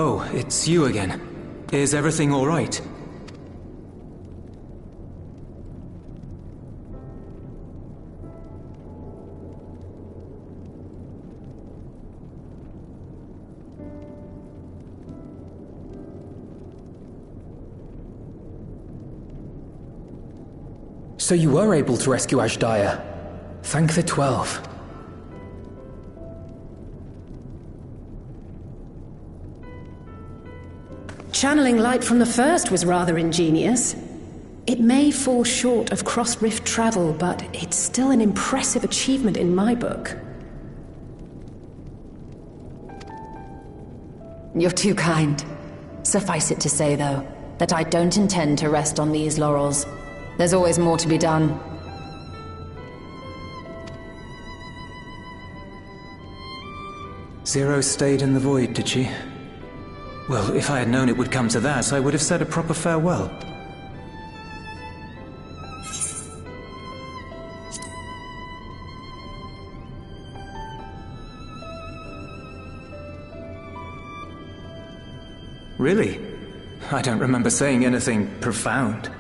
Oh, it's you again. Is everything all right? So you were able to rescue Ashdaya. Thank the 12. Channeling light from the first was rather ingenious. It may fall short of cross-rift travel, but it's still an impressive achievement in my book. You're too kind. Suffice it to say, though, that I don't intend to rest on these laurels. There's always more to be done. Zero stayed in the void, did she? Well, if I had known it would come to that, I would have said a proper farewell. Really? I don't remember saying anything profound.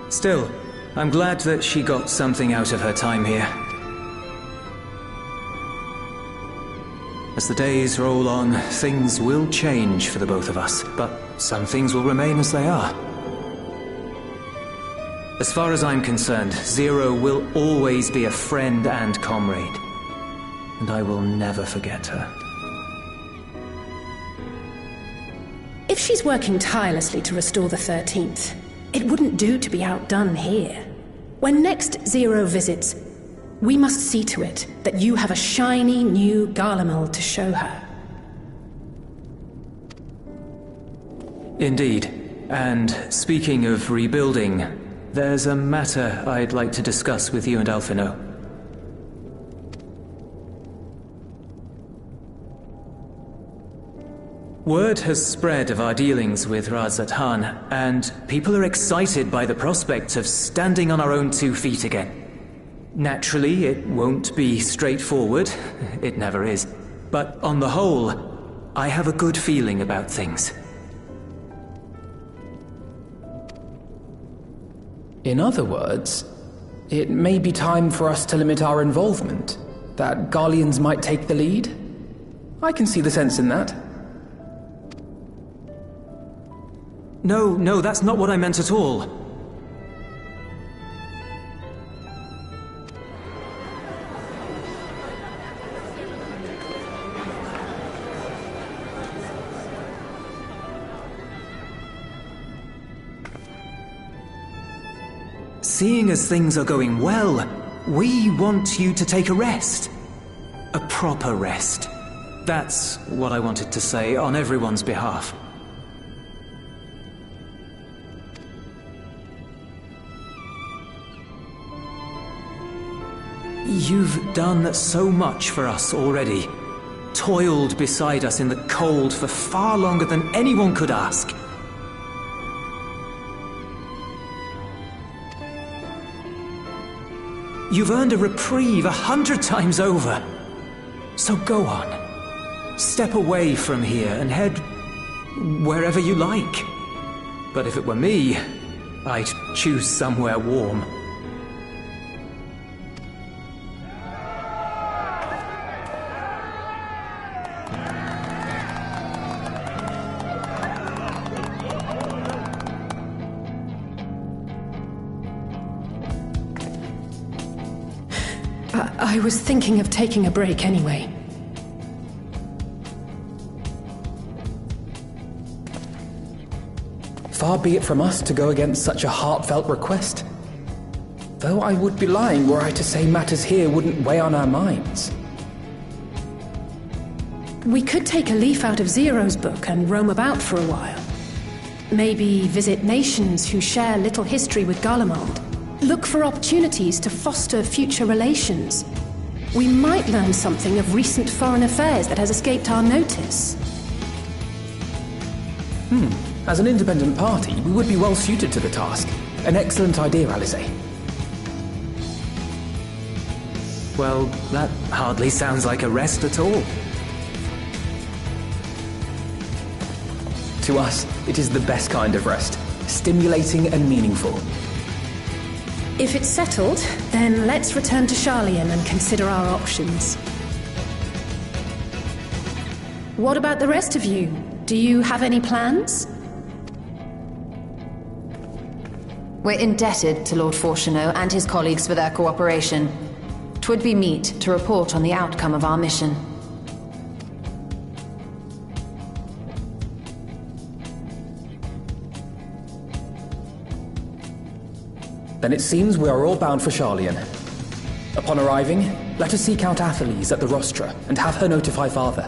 Still, I'm glad that she got something out of her time here. As the days roll on, things will change for the both of us, but some things will remain as they are. As far as I'm concerned, Zero will always be a friend and comrade, and I will never forget her. If she's working tirelessly to restore the 13th, it wouldn't do to be outdone here. When next Zero visits, we must see to it that you have a shiny new Garlemald to show her. Indeed. And speaking of rebuilding, there's a matter I'd like to discuss with you and Alphino. Word has spread of our dealings with Razat Han, and people are excited by the prospect of standing on our own 2 feet again. Naturally, it won't be straightforward. It never is. But on the whole, I have a good feeling about things. In other words, it may be time for us to limit our involvement. That Garleans might take the lead. I can see the sense in that. No, that's not what I meant at all. Seeing as things are going well, we want you to take a rest. A proper rest. That's what I wanted to say on everyone's behalf. You've done so much for us already. Toiled beside us in the cold for far longer than anyone could ask. You've earned a reprieve 100 times over. So go on. Step away from here and head wherever you like. But if it were me, I'd choose somewhere warm. I was thinking of taking a break anyway. Far be it from us to go against such a heartfelt request. Though I would be lying were I to say matters here wouldn't weigh on our minds. We could take a leaf out of Zero's book and roam about for a while. Maybe visit nations who share little history with Garlemald. Look for opportunities to foster future relations. We might learn something of recent foreign affairs that has escaped our notice. As an independent party, we would be well suited to the task. An excellent idea, Alice. Well, that hardly sounds like a rest at all. To us, it is the best kind of rest. Stimulating and meaningful. If it's settled, then let's return to Sharlayan and consider our options. What about the rest of you? Do you have any plans? We're indebted to Lord Fortuneau and his colleagues for their cooperation. 'Twould be meet to report on the outcome of our mission. Then it seems we are all bound for Sharlayan. Upon arriving, let us seek out Athelise at the rostra and have her notify Father.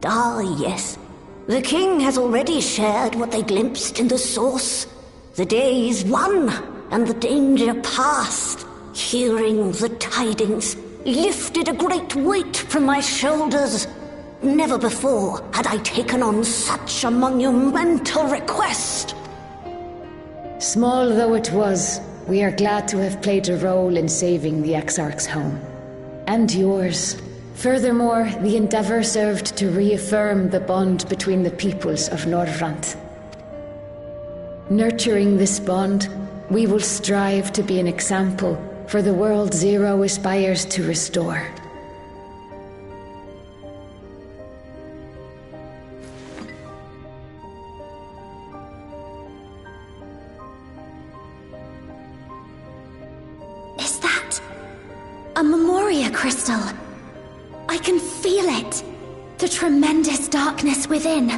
Ah, yes. The king has already shared what they glimpsed in the source. The day is won, and the danger past. Hearing the tidings lifted a great weight from my shoulders. Never before had I taken on such a monumental request. Small though it was, we are glad to have played a role in saving the Exarch's home. And yours. Furthermore, the endeavor served to reaffirm the bond between the peoples of Norvrant. Nurturing this bond, we will strive to be an example for the world Zero aspires to restore. Is that a Memoria crystal? I can feel it. The tremendous darkness within.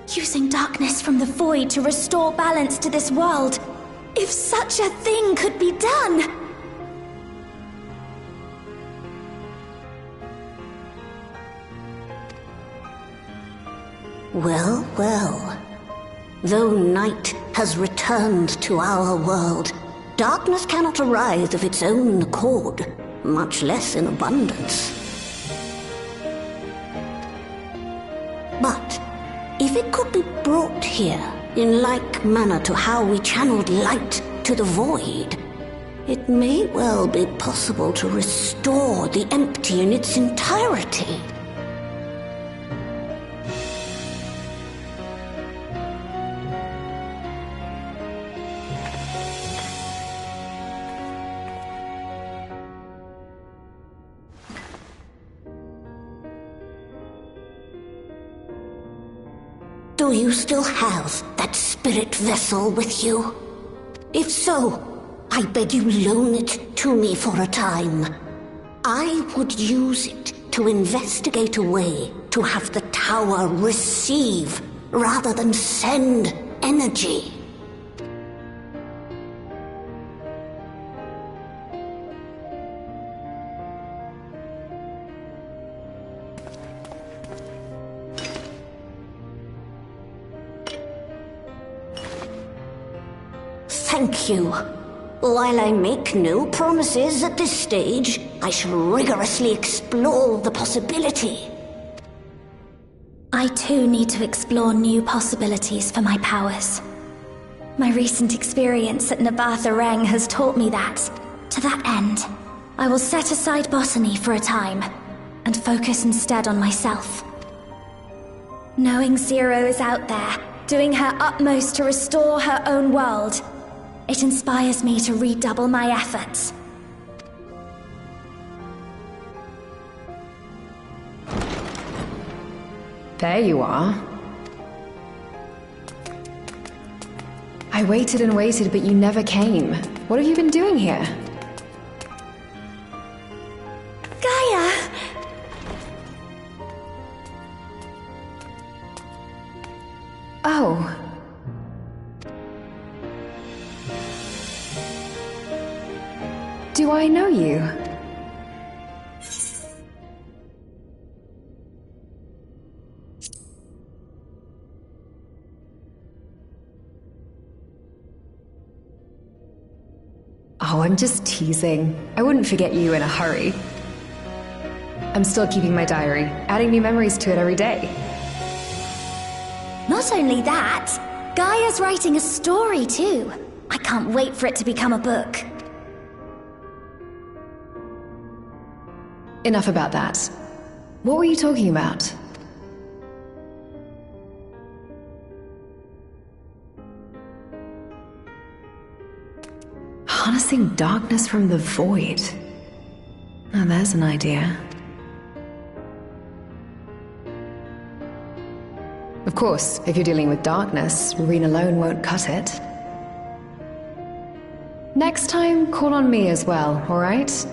Using darkness from the void to restore balance to this world. If such a thing could be done! Well, well. Though night has returned to our world, darkness cannot arise of its own accord, much less in abundance. But if it could be brought here, in like manner to how we channeled light to the void, it may well be possible to restore the empty in its entirety. Do you still have that spirit vessel with you? If so, I beg you loan it to me for a time. I would use it to investigate a way to have the tower receive rather than send energy. Thank you. While I make no promises at this stage, I shall rigorously explore the possibility. I too need to explore new possibilities for my powers. My recent experience at Nabatha Reng has taught me that. To that end, I will set aside botany for a time, and focus instead on myself. Knowing Zero is out there, doing her utmost to restore her own world, it inspires me to redouble my efforts. There you are. I waited and waited, but you never came. What have you been doing here? Gaia! Oh. Do I know you? Oh, I'm just teasing. I wouldn't forget you in a hurry. I'm still keeping my diary, adding new memories to it every day. Not only that, Freya's writing a story too. I can't wait for it to become a book. Enough about that. What were you talking about? Harnessing darkness from the void. Now there's an idea. Of course, if you're dealing with darkness, Reen alone won't cut it. Next time, call on me as well, alright?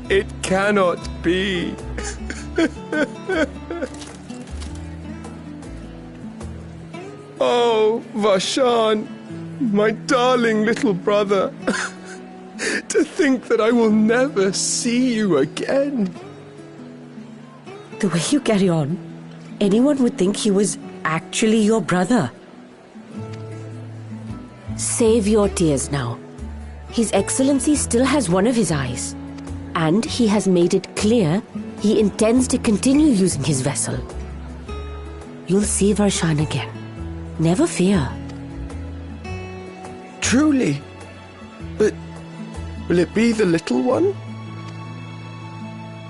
It cannot be. Oh, Vashan, my darling little brother. To think that I will never see you again. The way you carry on, anyone would think he was actually your brother. Save your tears now. His Excellency still has one of his eyes, and he has made it clear he intends to continue using his vessel. You'll see Varshan again. Never fear. Truly? But will it be the little one?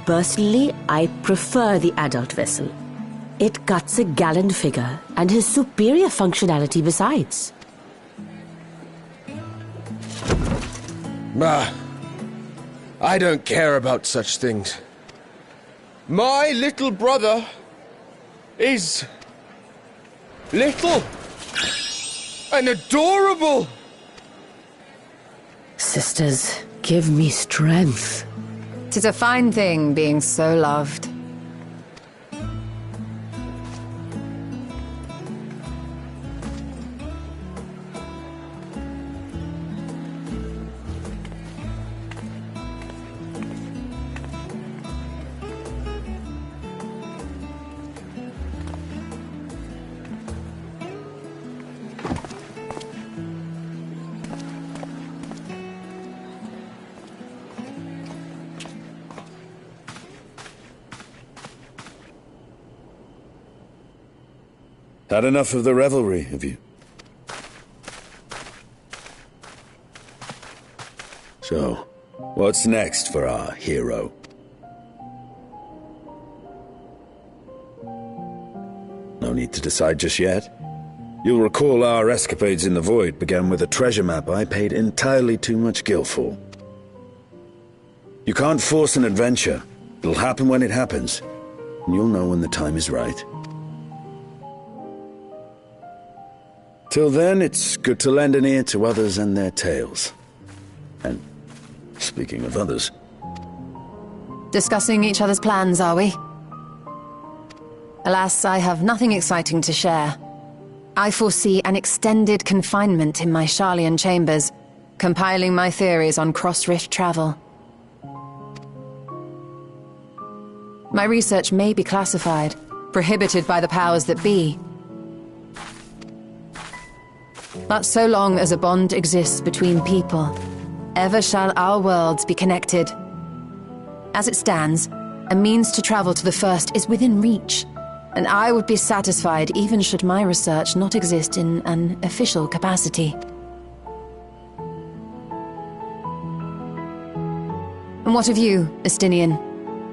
Personally, I prefer the adult vessel. It cuts a gallant figure and has superior functionality besides. Bah, I don't care about such things. My little brother is little and adorable. Sisters, give me strength. 'Tis a fine thing being so loved. Had enough of the revelry, have you? So, what's next for our hero? No need to decide just yet. You'll recall our escapades in the Void began with a treasure map I paid entirely too much gil for. You can't force an adventure. It'll happen when it happens, and you'll know when the time is right. Till then, it's good to lend an ear to others and their tales. And speaking of others... Discussing each other's plans, are we? Alas, I have nothing exciting to share. I foresee an extended confinement in my Sharlayan chambers, compiling my theories on cross-rift travel. My research may be classified, prohibited by the powers that be. But so long as a bond exists between people, ever shall our worlds be connected. As it stands, a means to travel to the first is within reach, and I would be satisfied even should my research not exist in an official capacity. And what of you, Estinian?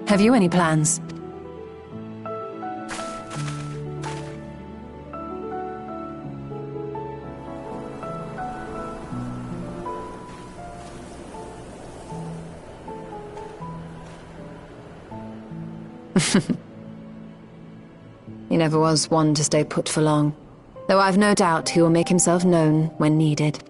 Have you any plans? He never was one to stay put for long, though I've no doubt he will make himself known when needed.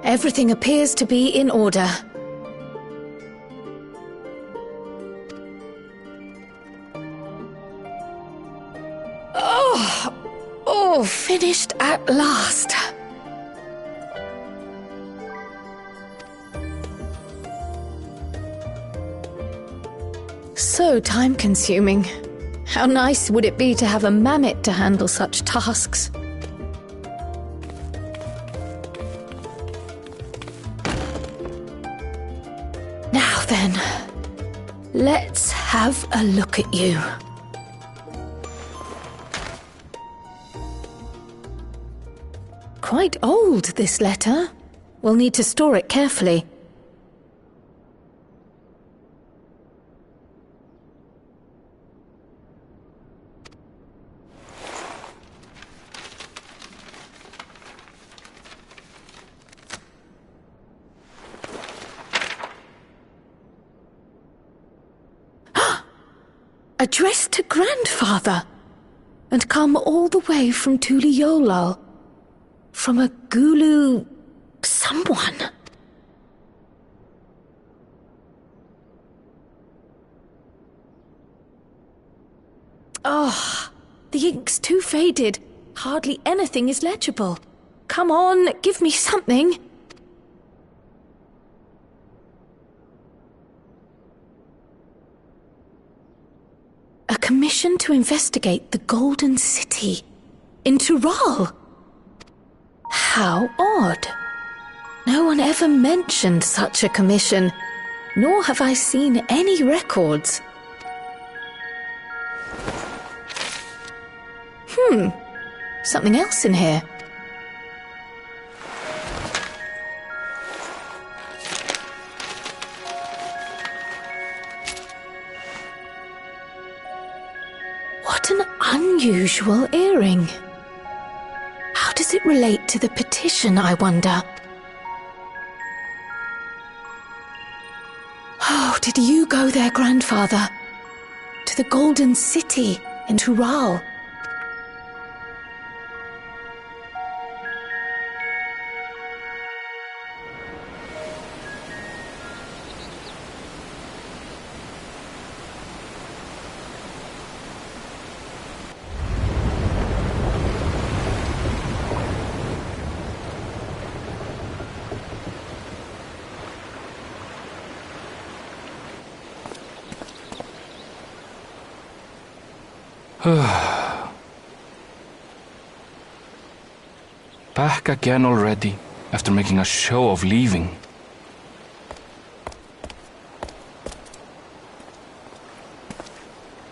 Everything appears to be in order. Oh, finished at last. So time-consuming. How nice would it be to have a mammoth to handle such tasks? Now then, let's have a look at you. Quite old, this letter. We'll need to store it carefully. Addressed to Grandfather, and come all the way from Tuliolal, from a Gulu someone. Oh, the ink's too faded. Hardly anything is legible. Come on, give me something. commission to investigate the Golden City in Tural. How odd. No one ever mentioned such a commission, nor have I seen any records. Something else in here. What an unusual earring. How does it relate to the petition, I wonder? Oh, did you go there, grandfather? To the Golden City in Tural? Back again already, after making a show of leaving.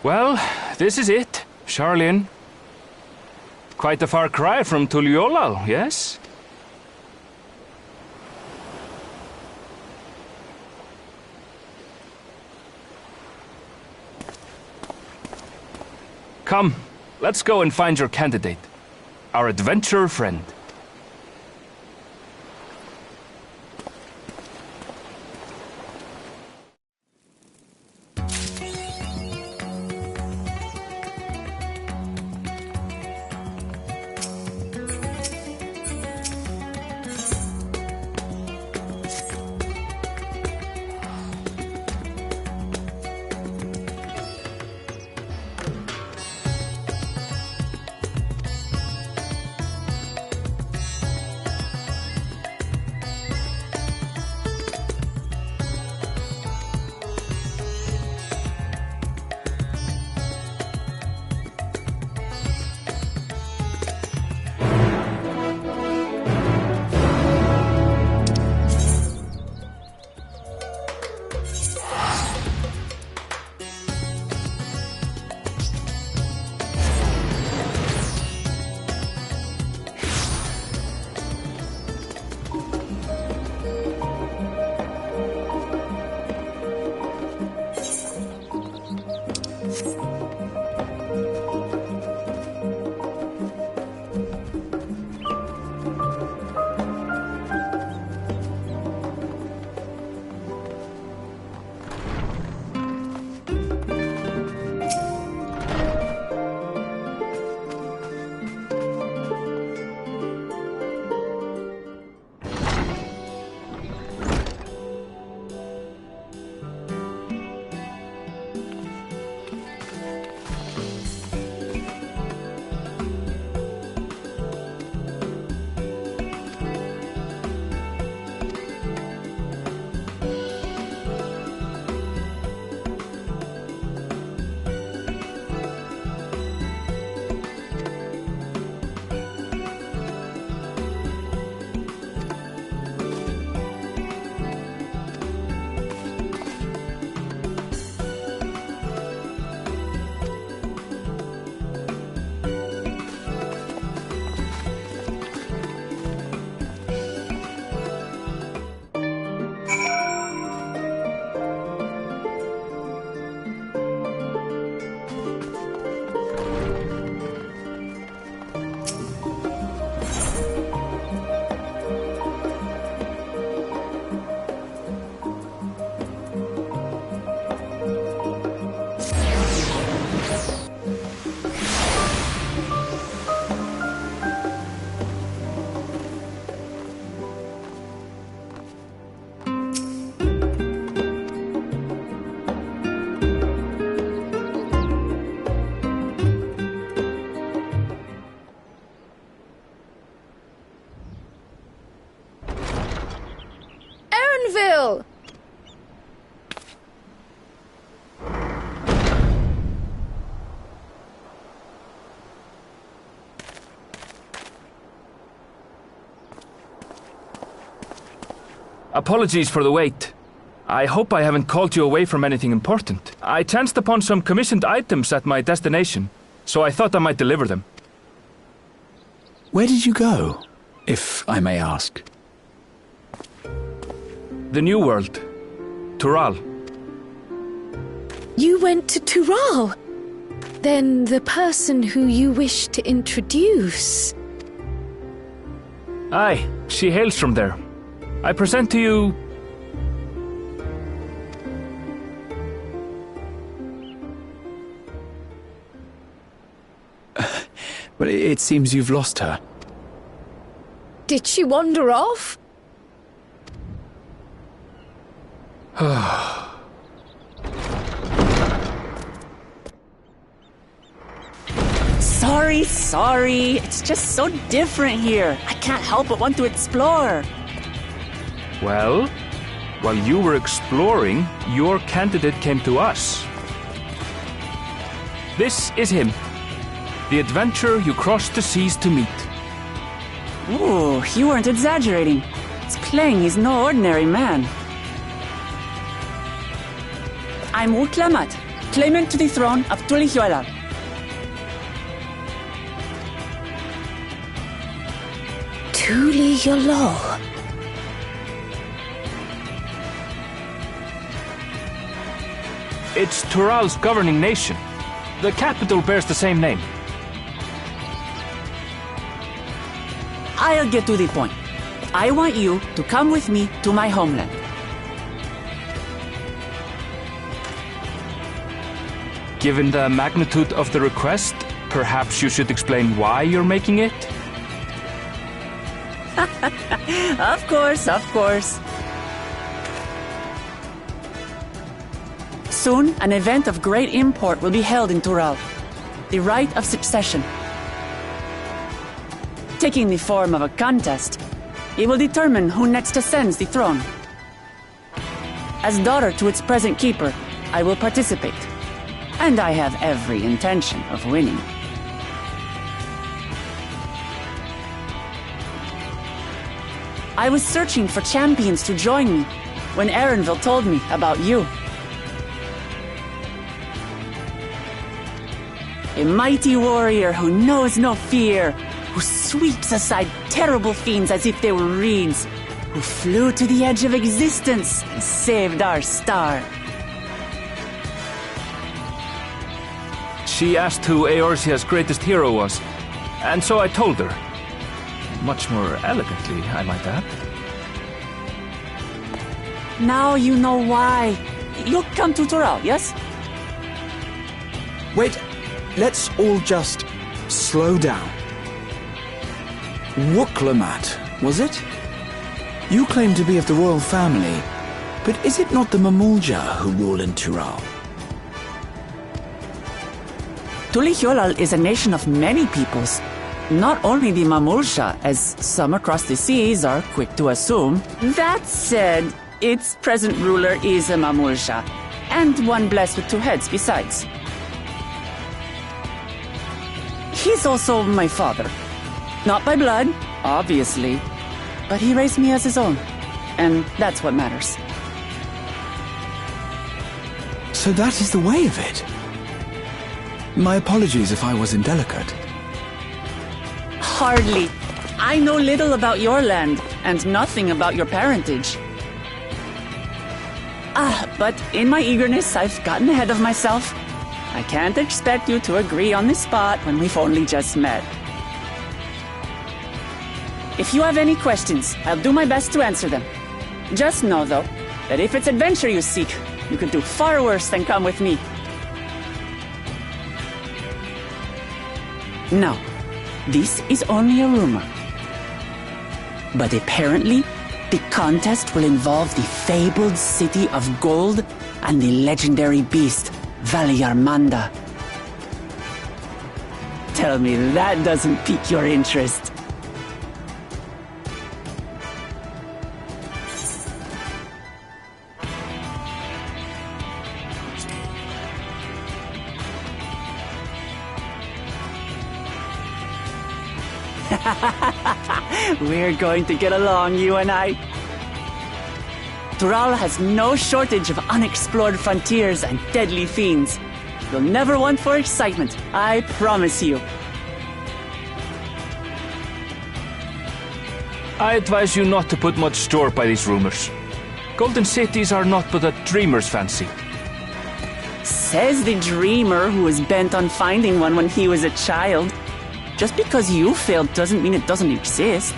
Well, this is it, Charlene. Quite a far cry from Tuliolal, yes? Come, let's go and find your candidate, our adventurer friend. Apologies for the wait. I hope I haven't called you away from anything important. I chanced upon some commissioned items at my destination, so I thought I might deliver them. Where did you go, if I may ask? The New World. Tural. You went to Tural? Then the person who you wish to introduce... Aye, she hails from there. I present to you... But it seems you've lost her. Did she wander off? Sorry. It's just so different here. I can't help but want to explore. Well, while you were exploring, your candidate came to us. This is him. The adventurer you crossed the seas to meet. Ooh, you weren't exaggerating. It's plain he's no ordinary man. I'm Uklamat, claimant to the throne of Tulihuela. Tulihuela. It's Tural's governing nation. The capital bears the same name. I'll get to the point. I want you to come with me to my homeland. Given the magnitude of the request, perhaps you should explain why you're making it? Of course. Soon, an event of great import will be held in Tural. The rite of succession. Taking the form of a contest, it will determine who next ascends the throne. As daughter to its present keeper, I will participate. And I have every intention of winning. I was searching for champions to join me when Erenville told me about you. A mighty warrior who knows no fear, who sweeps aside terrible fiends as if they were reeds, who flew to the edge of existence and saved our star. She asked who Eorzea's greatest hero was, and so I told her. Much more elegantly, I might add. Now you know why. You'll come to Tural, yes? Wait, let's all just slow down. Wuklamat, was it? You claim to be of the royal family, but is it not the Mamulja who rule in Tural? Tulihuela is a nation of many peoples. Not only the Mamulja, as some across the seas are quick to assume. That said, its present ruler is a Mamulja, and one blessed with two heads besides. He's also my father. Not by blood, obviously, but he raised me as his own, and that's what matters. So that is the way of it. My apologies if I was indelicate. Hardly. I know little about your land, and nothing about your parentage. But in my eagerness, I've gotten ahead of myself. I can't expect you to agree on the spot when we've only just met. If you have any questions, I'll do my best to answer them. Just know, though, that if it's adventure you seek, you could do far worse than come with me. Now, this is only a rumor. But apparently, the contest will involve the fabled city of gold and the legendary beast, Valyarmanda. Tell me that doesn't pique your interest. We're going to get along, you and I. Tural has no shortage of unexplored frontiers and deadly fiends. You'll never want for excitement, I promise you. I advise you not to put much store by these rumors. Golden cities are not but a dreamer's fancy. Says the dreamer who was bent on finding one when he was a child. Just because you failed doesn't mean it doesn't exist.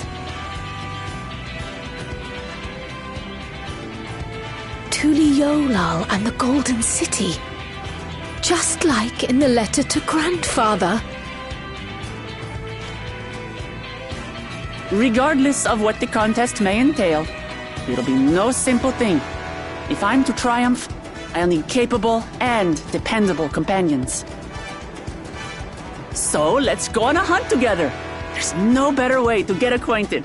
Tuliolal and the Golden City. Just like in the letter to Grandfather. Regardless of what the contest may entail, it'll be no simple thing. If I'm to triumph, I'll need capable and dependable companions. So let's go on a hunt together. There's no better way to get acquainted.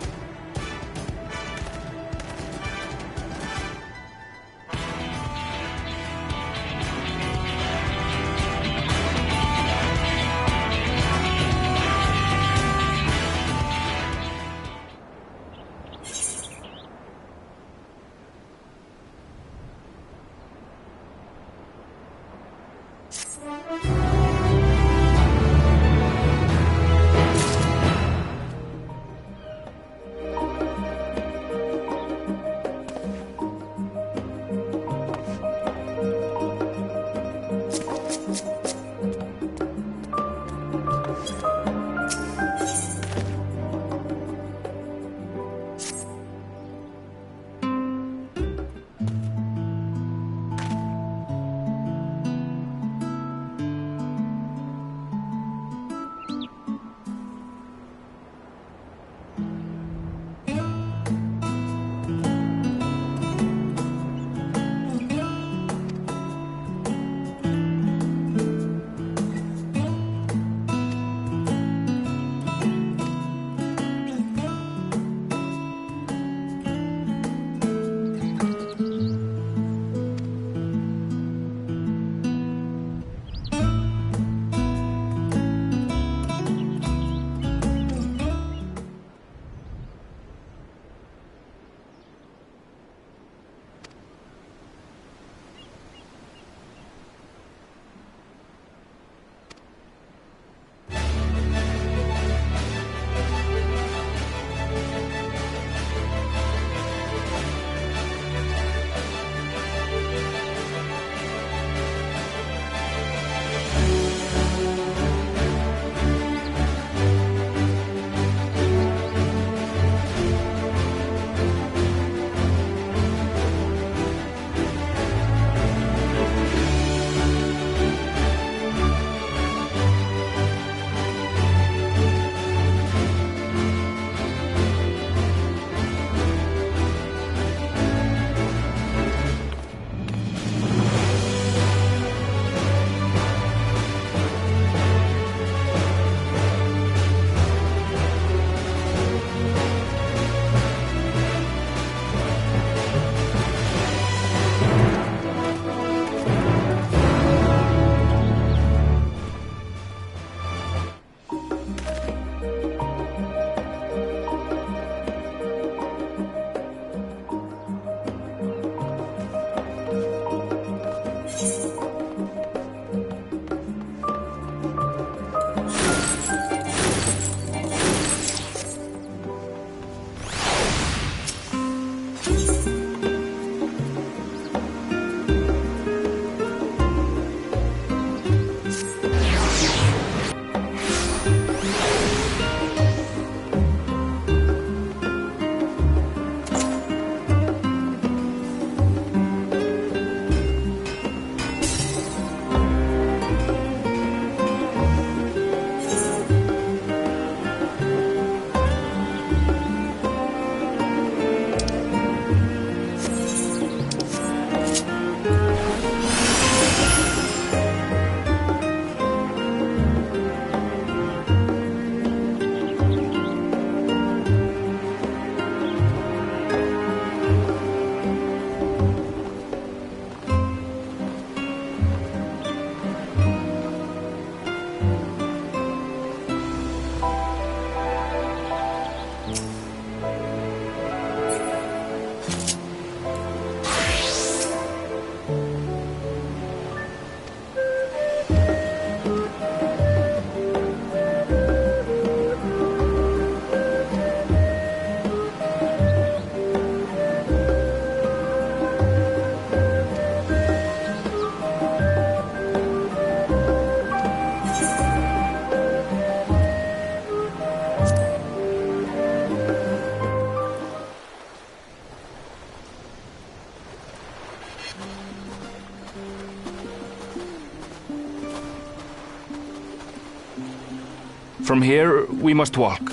From here, we must walk.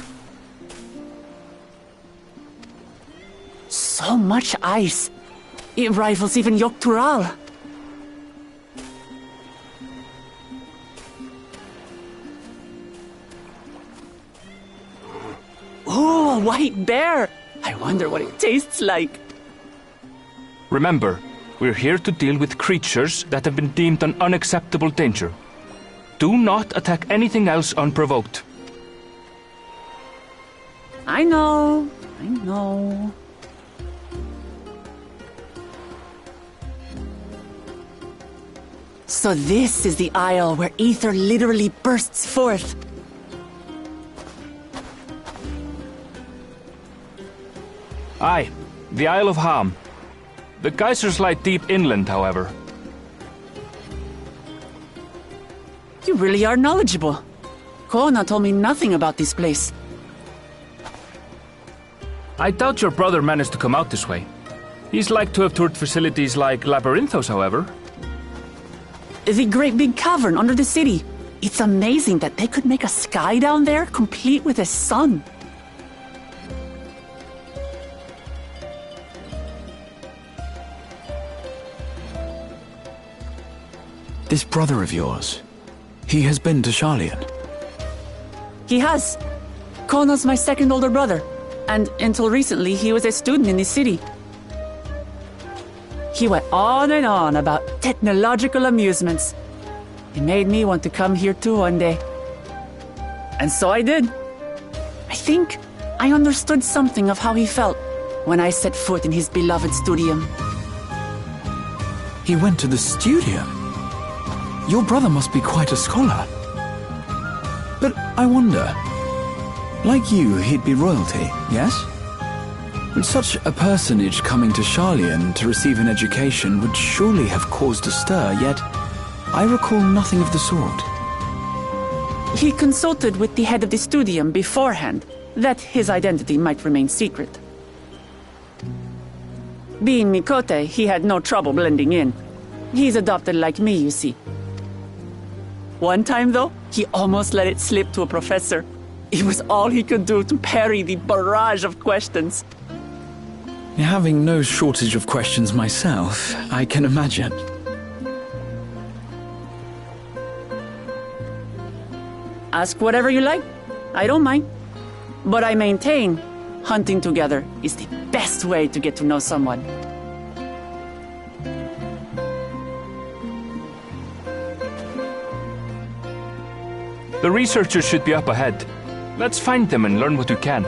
So much ice. It rivals even Yogg-Tural. Oh, a white bear! I wonder what it tastes like. Remember, we're here to deal with creatures that have been deemed an unacceptable danger. Do not attack anything else unprovoked. I know. So this is the isle where ether literally bursts forth. Aye, the Isle of Ham. The geysers lie deep inland, however. You really are knowledgeable. Kona told me nothing about this place. I doubt your brother managed to come out this way. He's like to have toured facilities like Labyrinthos, however. The great big cavern under the city. It's amazing that they could make a sky down there complete with a sun. This brother of yours, he has been to Sharlayan? He has. Kona's my second older brother, and until recently he was a student in the city. He went on and on about technological amusements. It made me want to come here too one day. And so I did. I think I understood something of how he felt when I set foot in his beloved studium. He went to the studium? Your brother must be quite a scholar. But I wonder, like you, he'd be royalty, yes? And such a personage coming to Sharlayan to receive an education would surely have caused a stir, yet I recall nothing of the sort. He consulted with the head of the studium beforehand, that his identity might remain secret. Being Mikote, he had no trouble blending in. He's adopted like me, you see. One time, though, he almost let it slip to a professor. It was all he could do to parry the barrage of questions. Having no shortage of questions myself, I can imagine. Ask whatever you like. I don't mind. But I maintain, hunting together is the best way to get to know someone. The researchers should be up ahead. Let's find them and learn what we can.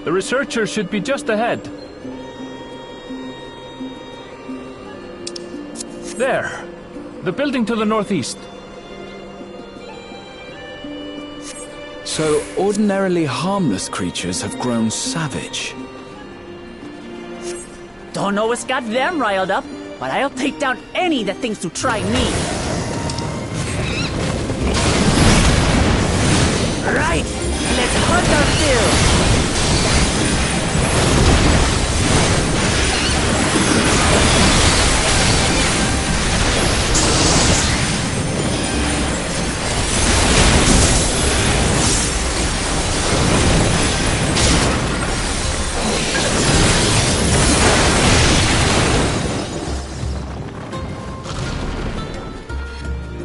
The researchers should be just ahead. There. The building to the northeast. So ordinarily harmless creatures have grown savage. Don't know what's got them riled up, but I'll take down any that thinks to try me. Right, let's hunt our fill.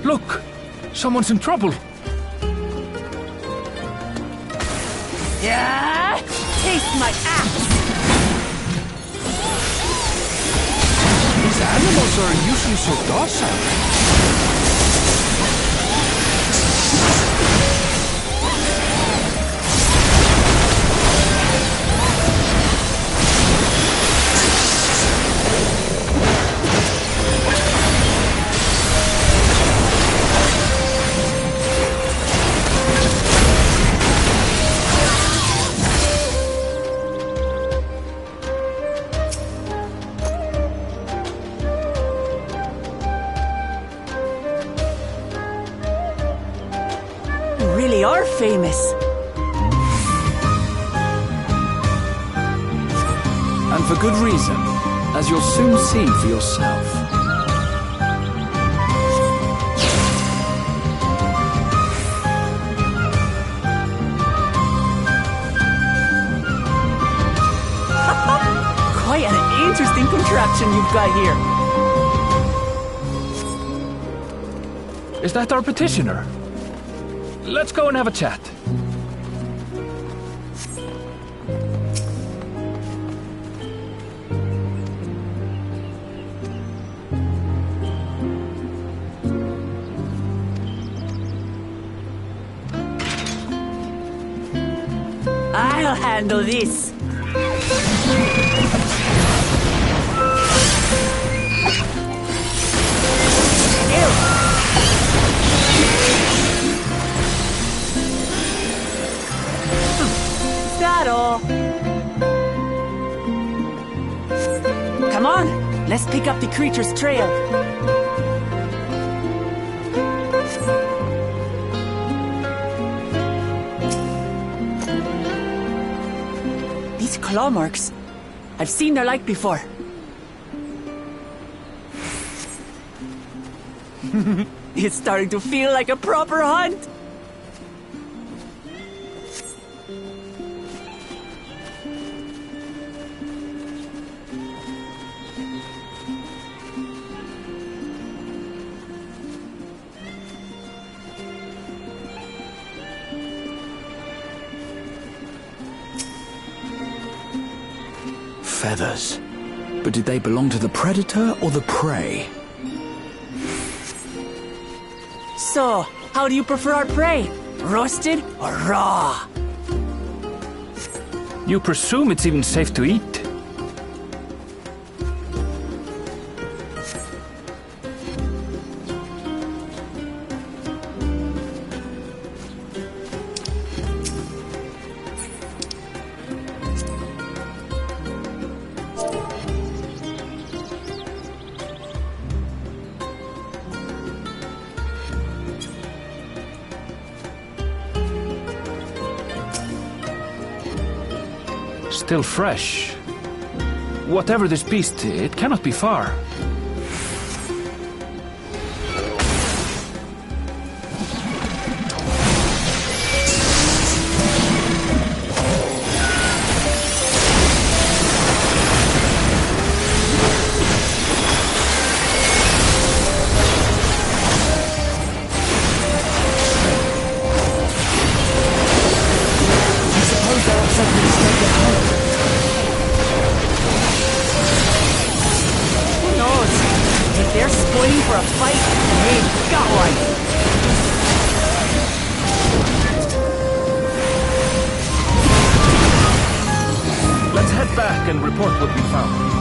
Look! Someone's in trouble! Yeah! Taste my axe! These animals are usually so docile. are famous. And for good reason, as you'll soon see for yourself. Quite an interesting contraption you've got here. Is that our petitioner? Let's go and have a chat. I'll handle this. Is that all? Come on, let's pick up the creature's trail. These claw marks, I've seen their like before. It's starting to feel like a proper hunt. Feathers. But did they belong to the predator or the prey? So, how do you prefer our prey? Roasted or raw? You presume it's even safe to eat? Still fresh. Whatever this beast, it cannot be far. They're spoiling for a fight, and they ain't got one. Let's head back and report what we found.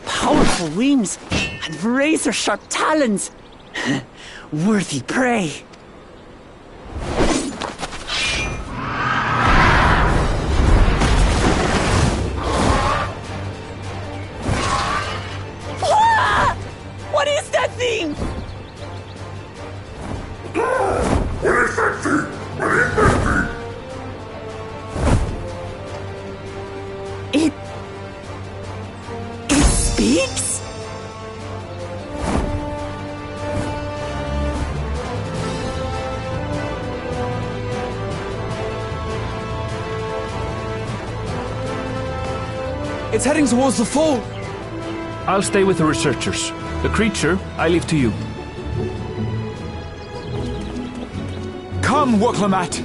Powerful wings and razor-sharp talons. Worthy prey. Ah! What is that thing? What is that thing? What is that thing? It speaks? It's heading towards the fall. I'll stay with the researchers. The creature, I leave to you. Come, Woklamat!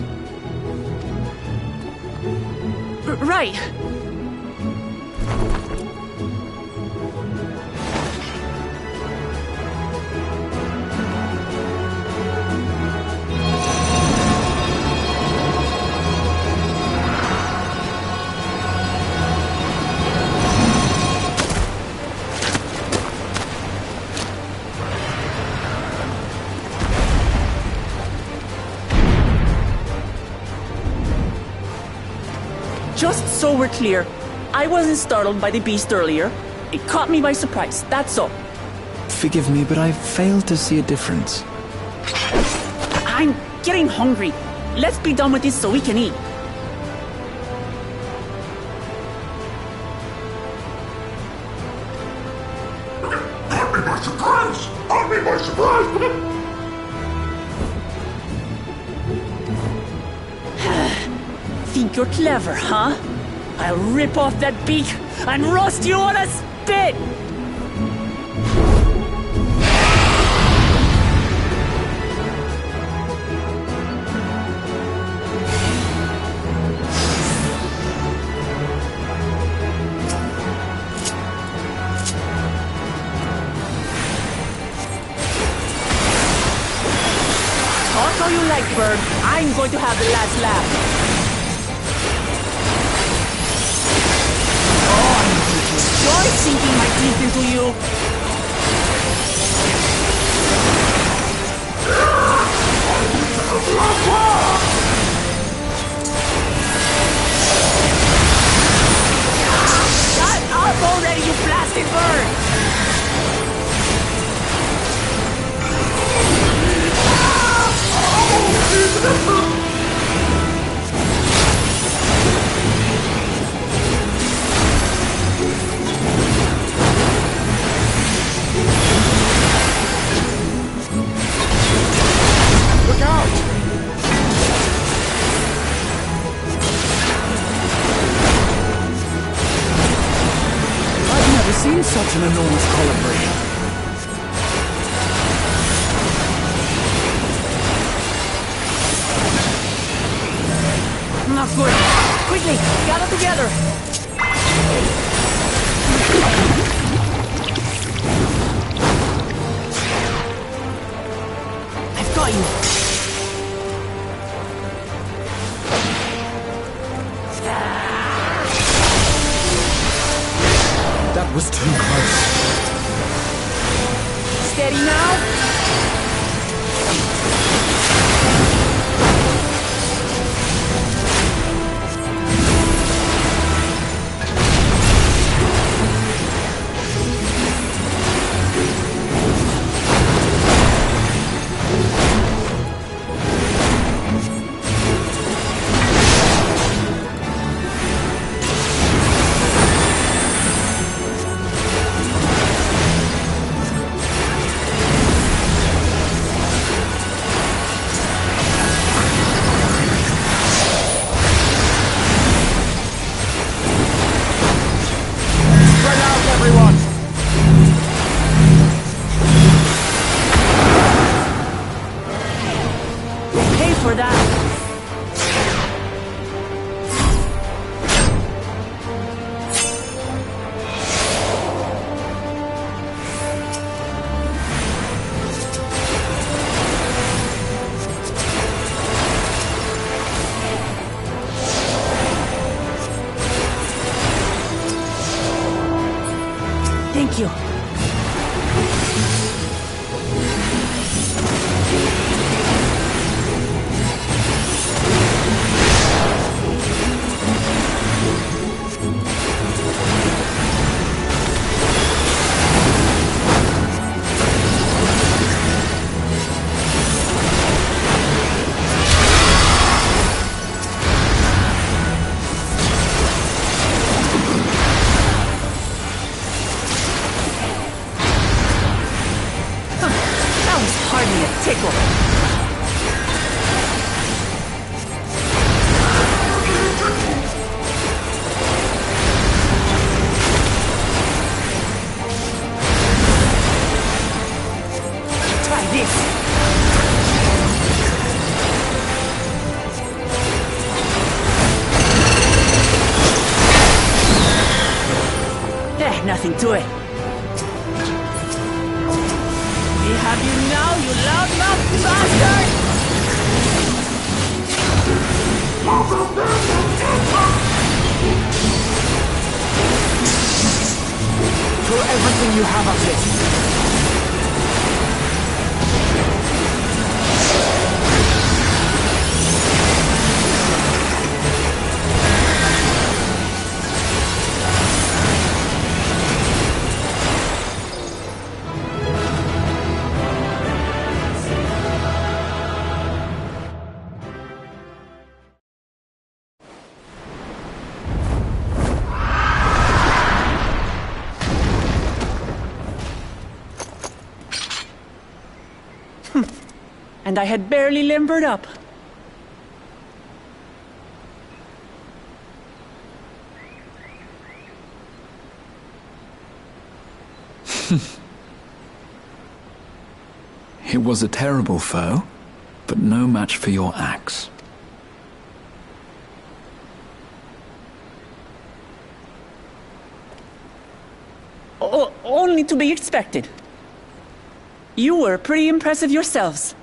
Right. Just so we're clear, I wasn't startled by the beast earlier. It caught me by surprise, that's all. Forgive me, but I failed to see a difference. I'm getting hungry. Let's be done with this so we can eat. Caught me by surprise! Caught me by surprise! Think you're clever, huh? I'll rip off that beak and roast you on a spit! Talk all you like, bird. I'm going to have the last laugh. Enjoy sinking my teeth into you! Shut up already, you blasted bird! Look out! I've never seen such an enormous colibri. Not good. Quickly, gather together. I've got you. That was too close. Steady now. For that. Thank you. sticking to it. We have you now, you loudmouth bastard! Throw everything you have at it. And I had barely limbered up. It was a terrible foe, but no match for your axe. Only to be expected. You were pretty impressive yourselves.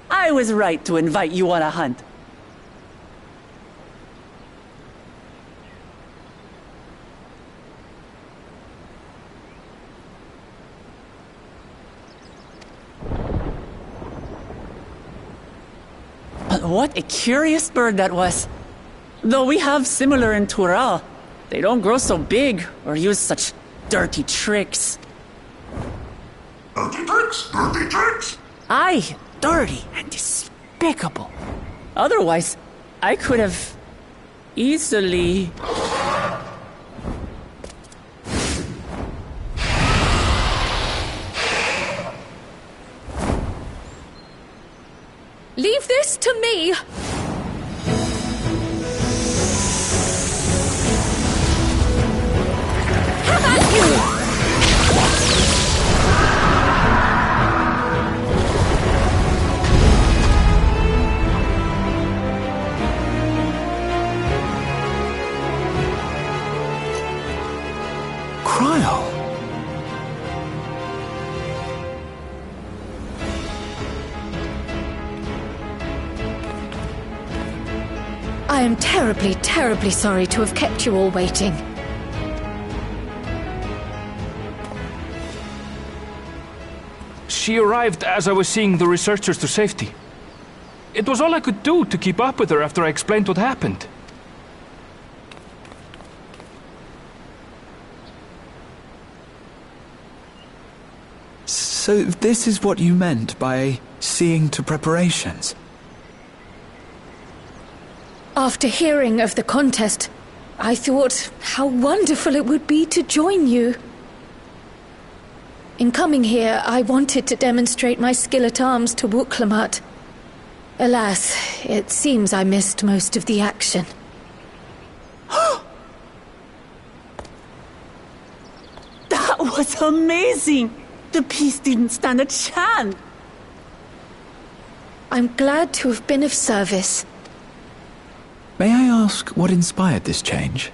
I was right to invite you on a hunt. What a curious bird that was. Though we have similar in Tural, they don't grow so big or use such dirty tricks. Dirty tricks? Dirty tricks? Aye, dirty and despicable. Otherwise, I could have easily... Leave this to me! Have at you! I am terribly, terribly sorry to have kept you all waiting. She arrived as I was seeing the researchers to safety. It was all I could do to keep up with her after I explained what happened. So this is what you meant by seeing to preparations? After hearing of the contest, I thought how wonderful it would be to join you. In coming here, I wanted to demonstrate my skill at arms to Wuklamat. Alas, it seems I missed most of the action. That was amazing! The piece didn't stand a chance! I'm glad to have been of service. May I ask what inspired this change?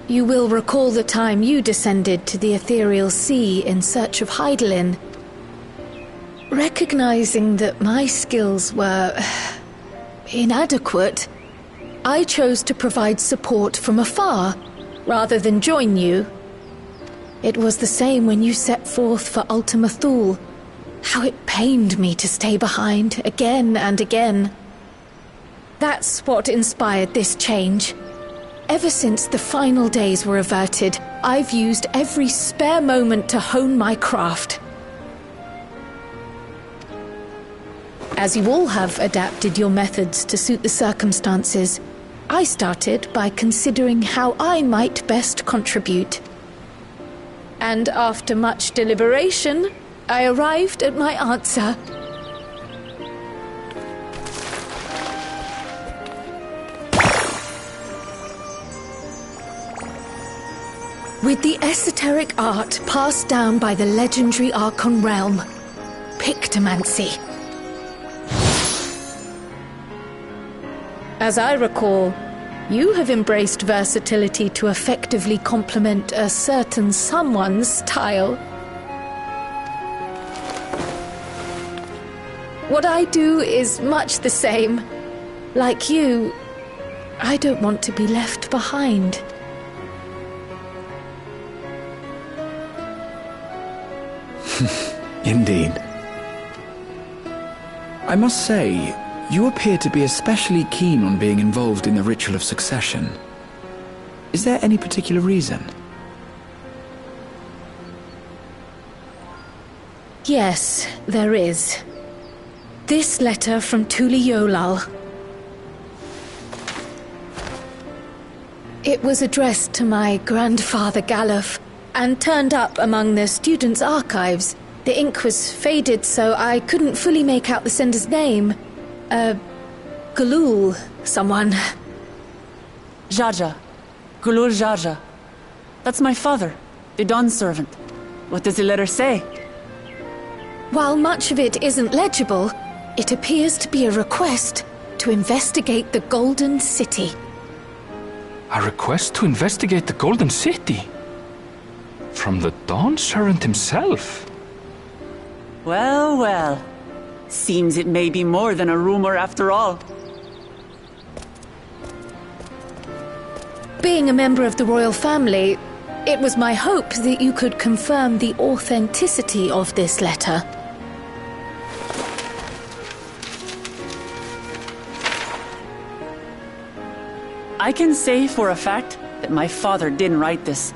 You will recall the time you descended to the ethereal sea in search of Heidelin. Recognizing that my skills were inadequate, I chose to provide support from afar, rather than join you. It was the same when you set forth for Ultima Thule. How it pained me to stay behind, again and again. That's what inspired this change. Ever since the final days were averted, I've used every spare moment to hone my craft. As you all have adapted your methods to suit the circumstances, I started by considering how I might best contribute. And after much deliberation, I arrived at my answer. With the esoteric art passed down by the legendary Archon realm, Pictomancy. As I recall, You have embraced versatility to effectively complement a certain someone's style. What I do is much the same. Like you, I don't want to be left behind. Indeed. I must say, you appear to be especially keen on being involved in the ritual of succession. Is there any particular reason? Yes, there is. This letter from Tuli Yolal. It was addressed to my grandfather Galuf, and turned up among the students' archives. The ink was faded, so I couldn't fully make out the sender's name. Galul, someone. Jaja. Gulul Jaja. That's my father, the Dawn servant. What does the letter say? While much of it isn't legible, it appears to be a request to investigate the Golden City. A request to investigate the Golden City? From the Dawn servant himself? Well, well. Seems it may be more than a rumor after all. Being a member of the royal family, it was my hope that you could confirm the authenticity of this letter. I can say for a fact that my father didn't write this.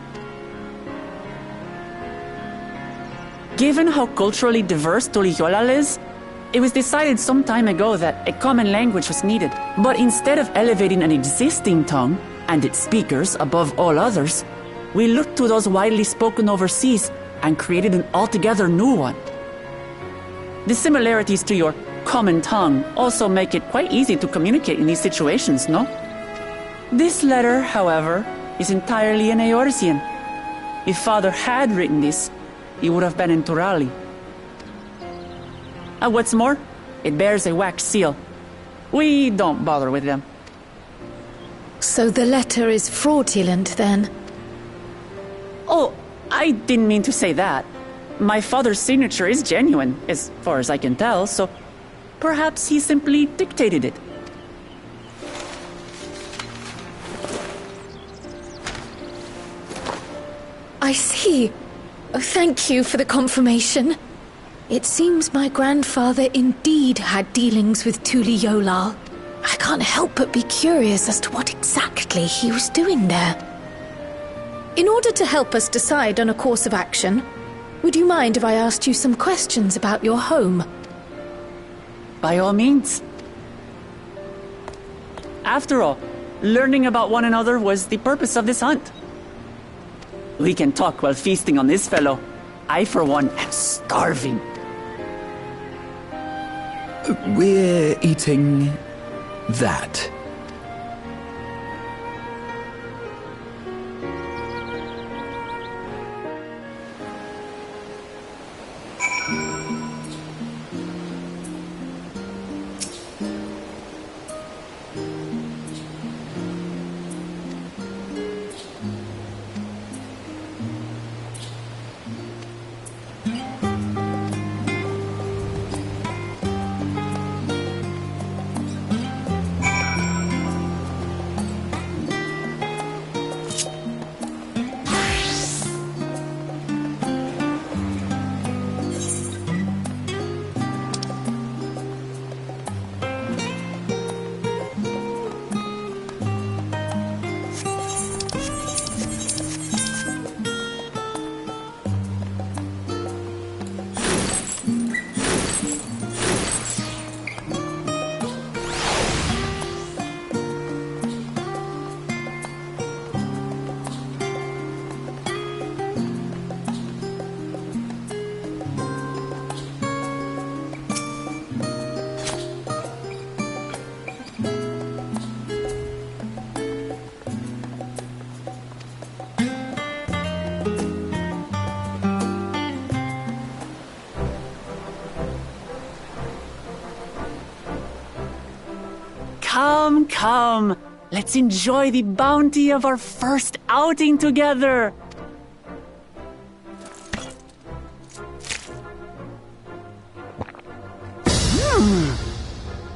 Given how culturally diverse Tuli Yolal is, it was decided some time ago that a common language was needed. But instead of elevating an existing tongue and its speakers above all others, we looked to those widely spoken overseas and created an altogether new one. The similarities to your common tongue also make it quite easy to communicate in these situations, no? This letter, however, is entirely in Eorzean. If Father had written this, he would have been in Turali. And what's more, it bears a wax seal. We don't bother with them. So the letter is fraudulent, then? Oh, I didn't mean to say that. My father's signature is genuine, as far as I can tell, so perhaps he simply dictated it. I see. Oh, thank you for the confirmation. It seems my grandfather indeed had dealings with Tuli Yolal. I can't help but be curious as to what exactly he was doing there. In order to help us decide on a course of action, would you mind if I asked you some questions about your home? By all means. After all, learning about one another was the purpose of this hunt. We can talk while feasting on this fellow. I, for one, am starving. We're eating that. Come. Let's enjoy the bounty of our first outing together.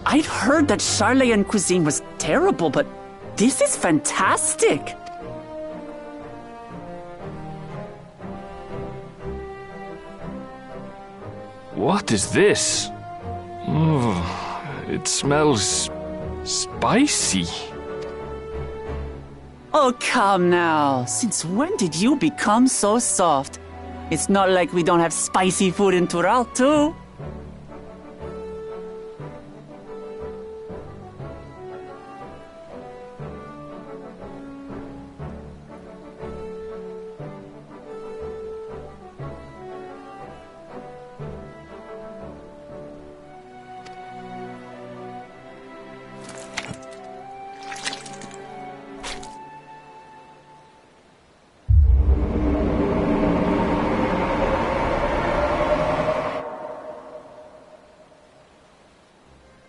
I'd heard that Charlayan cuisine was terrible, but this is fantastic. What is this? Oh, it smells spicy. Oh, come now. Since when did you become so soft? It's not like we don't have spicy food in Tural, too.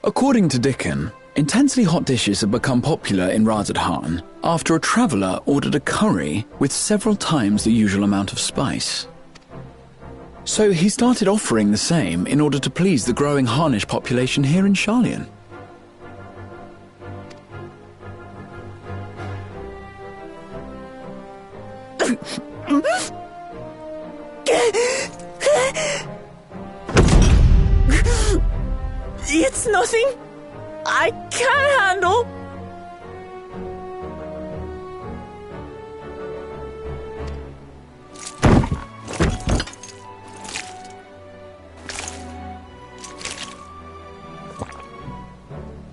According to Dickon, intensely hot dishes have become popular in Razadhan after a traveller ordered a curry with several times the usual amount of spice. So he started offering the same in order to please the growing Harnish population here in Sharlayan. It's nothing I can't handle.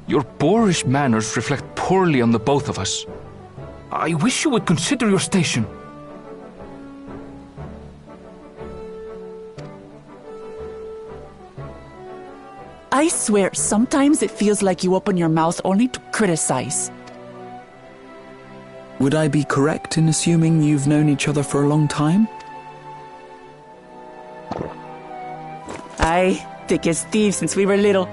Your boorish manners reflect poorly on the both of us. I wish you would consider your station. I swear, sometimes it feels like you open your mouth only to criticize. Would I be correct in assuming you've known each other for a long time? Aye, thick as thieves since we were little.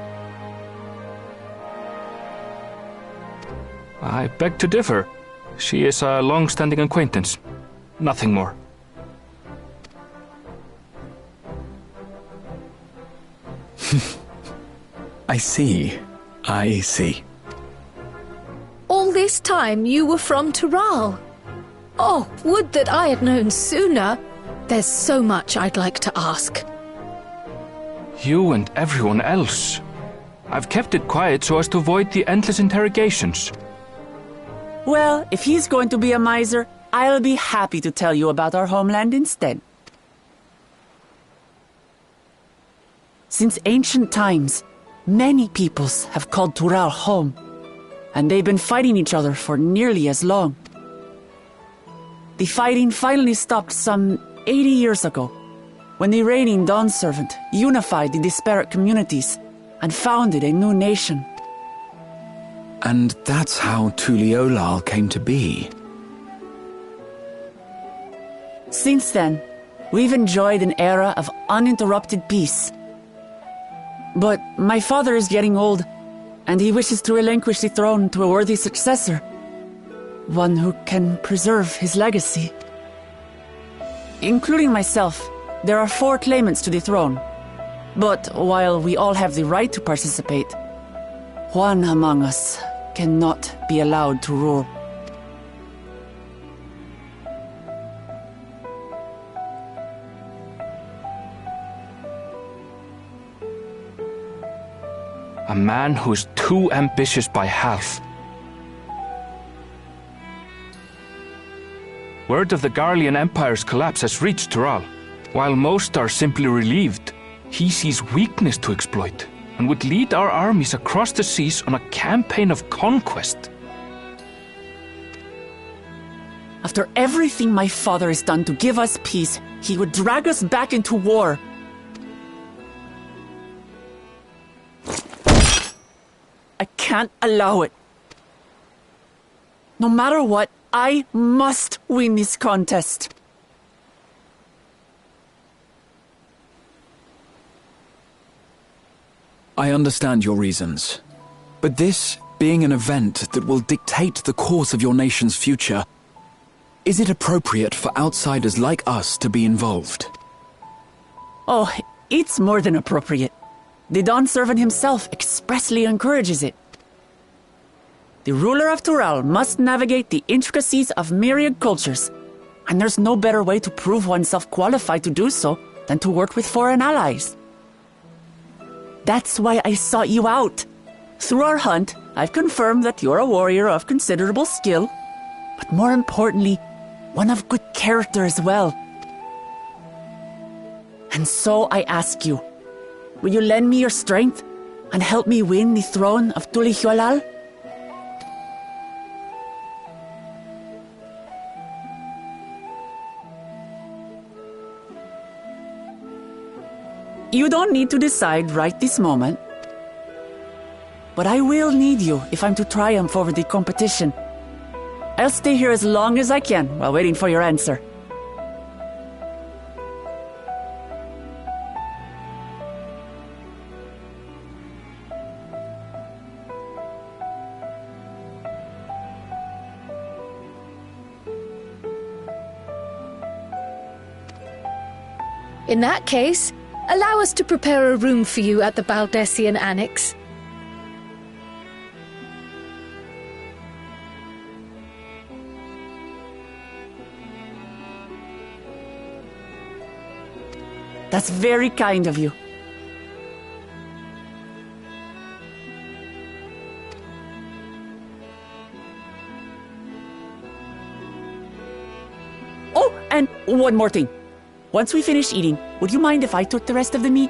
I beg to differ. She is a long-standing acquaintance. Nothing more. I see. All this time you were from Tural. Oh, would that I had known sooner. There's so much I'd like to ask. You and everyone else. I've kept it quiet so as to avoid the endless interrogations. Well, if he's going to be a miser, I'll be happy to tell you about our homeland instead. Since ancient times, many peoples have called Tural home, and they've been fighting each other for nearly as long. The fighting finally stopped some 80 years ago, when the reigning Dawn Servant unified the disparate communities and founded a new nation. And that's how Tuliolal came to be. Since then, we've enjoyed an era of uninterrupted peace. But my father is getting old, and he wishes to relinquish the throne to a worthy successor. One who can preserve his legacy. Including myself, there are 4 claimants to the throne. But while we all have the right to participate, one among us cannot be allowed to rule. A man who is too ambitious by half. Word of the Garlean Empire's collapse has reached Tural. While most are simply relieved, he sees weakness to exploit and would lead our armies across the seas on a campaign of conquest. After everything my father has done to give us peace, he would drag us back into war. I can't allow it. No matter what, I must win this contest. I understand your reasons, but this being an event that will dictate the course of your nation's future, is it appropriate for outsiders like us to be involved? Oh, it's more than appropriate. The Dawn Servant himself expressly encourages it. The ruler of Tural must navigate the intricacies of myriad cultures, and there's no better way to prove oneself qualified to do so than to work with foreign allies. That's why I sought you out. Through our hunt, I've confirmed that you're a warrior of considerable skill, but more importantly, one of good character as well. And so I ask you, will you lend me your strength and help me win the throne of Tulihualal? You don't need to decide right this moment, but I will need you if I'm to triumph over the competition. I'll stay here as long as I can while waiting for your answer. In that case, allow us to prepare a room for you at the Baldessian Annex. That's very kind of you. Oh, and one more thing. Once we finish eating, would you mind if I took the rest of the meat?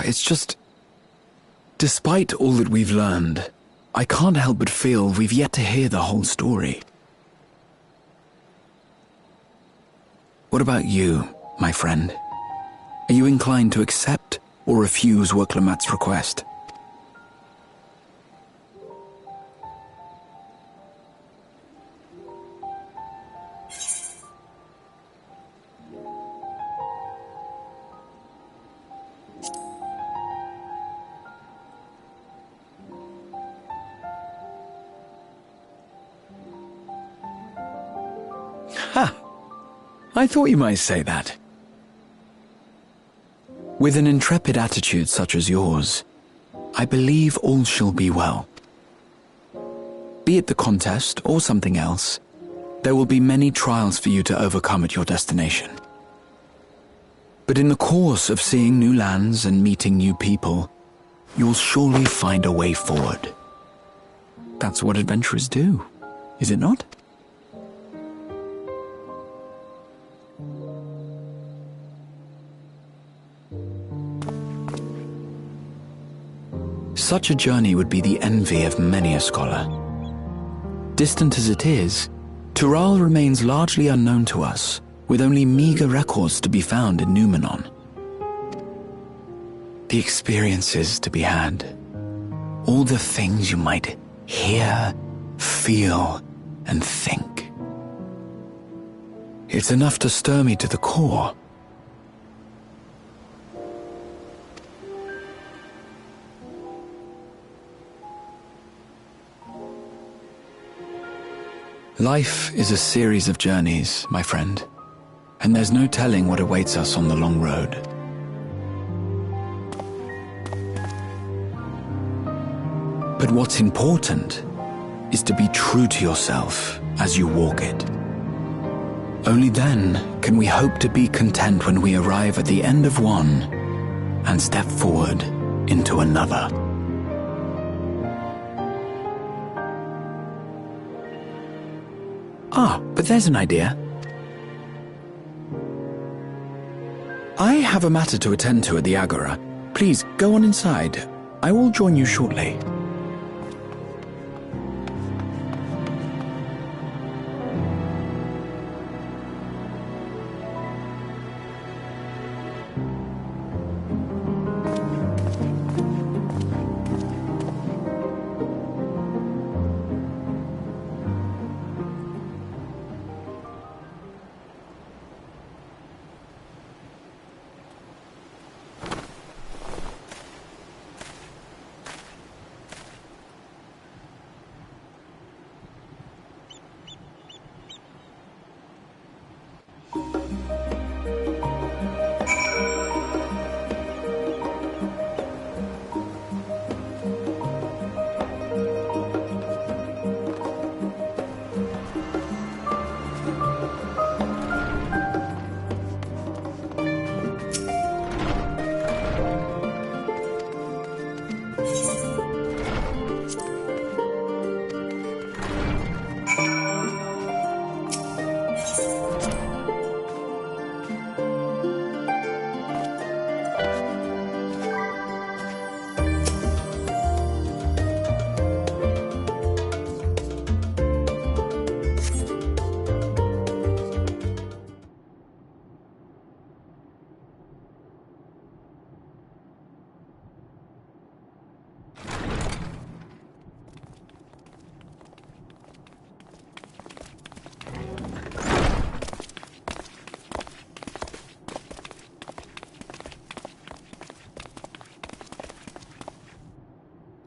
It's just... Despite all that we've learned, I can't help but feel we've yet to hear the whole story. What about you, my friend? Are you inclined to accept or refuse Worklamat's request? Ha! I thought you might say that. With an intrepid attitude such as yours, I believe all shall be well. Be it the contest or something else, there will be many trials for you to overcome at your destination. But in the course of seeing new lands and meeting new people, you'll surely find a way forward. That's what adventurers do, is it not? Such a journey would be the envy of many a scholar. Distant as it is, Tural remains largely unknown to us, with only meager records to be found in Numenor. The experiences to be had, all the things you might hear, feel, and think. It's enough to stir me to the core. Life is a series of journeys, my friend, and there's no telling what awaits us on the long road. But what's important is to be true to yourself as you walk it. Only then can we hope to be content when we arrive at the end of one and step forward into another. Ah, but there's an idea. I have a matter to attend to at the Agora. Please, go on inside. I will join you shortly.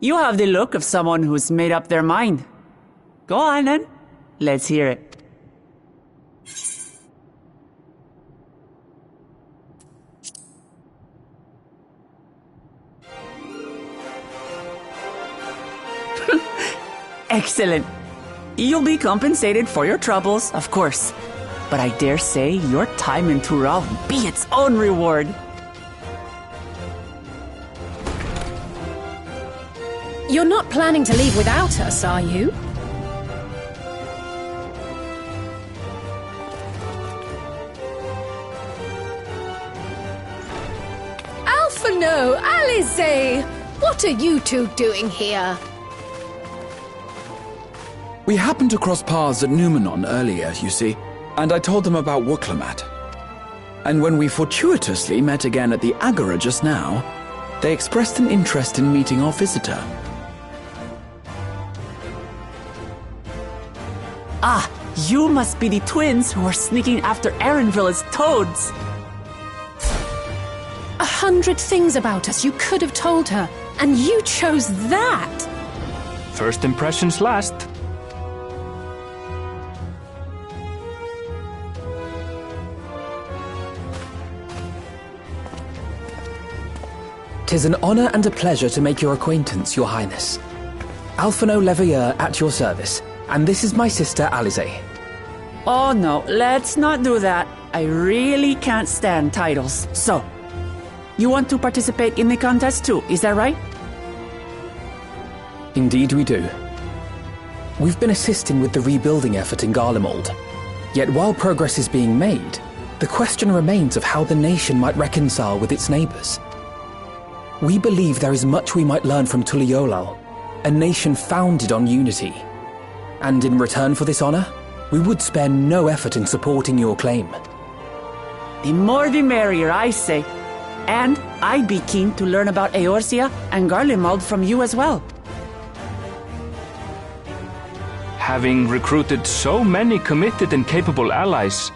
You have the look of someone who's made up their mind. Go on then. Let's hear it. Excellent. You'll be compensated for your troubles, of course. But I dare say your time in Tural will be its own reward. You're not planning to leave without us, are you? Alphino, Alice! What are you two doing here? We happened to cross paths at Numenon earlier, you see, and I told them about Wuklamat. And when we fortuitously met again at the Agora just now, they expressed an interest in meeting our visitor. Ah, you must be the twins who are sneaking after Erenville as toads. 100 things about us you could have told her, and you chose that! First impressions last. "'Tis an honor and a pleasure to make your acquaintance, Your Highness. Alphino Leveilleur at your service, and this is my sister Alize." Oh no, let's not do that. I really can't stand titles. So, you want to participate in the contest too, is that right? Indeed we do. We've been assisting with the rebuilding effort in Garlemald. Yet while progress is being made, the question remains of how the nation might reconcile with its neighbors. We believe there is much we might learn from Tuliolal, a nation founded on unity. And in return for this honor, we would spare no effort in supporting your claim. The more the merrier, I say. And I'd be keen to learn about Eorzea and Garlemald from you as well. Having recruited so many committed and capable allies,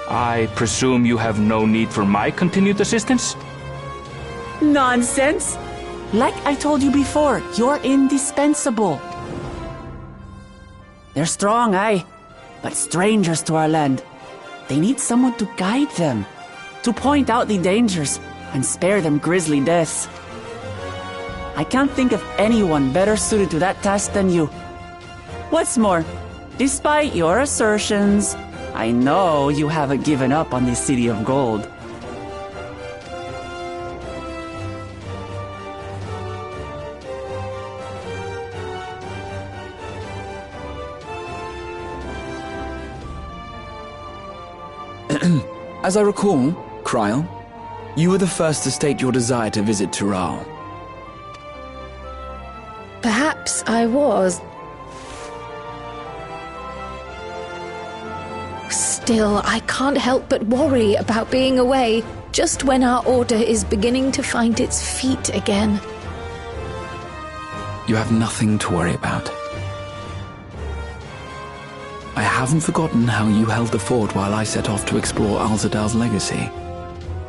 I presume you have no need for my continued assistance? Nonsense! Like I told you before, you're indispensable. They're strong, aye, but strangers to our land. They need someone to guide them, to point out the dangers, and spare them grisly deaths. I can't think of anyone better suited to that task than you. What's more, despite your assertions, I know you haven't given up on the City of Gold. As I recall, Kryl, you were the first to state your desire to visit Tural. Perhaps I was. Still, I can't help but worry about being away just when our order is beginning to find its feet again. You have nothing to worry about. I haven't forgotten how you held the fort while I set off to explore Alzadal's legacy.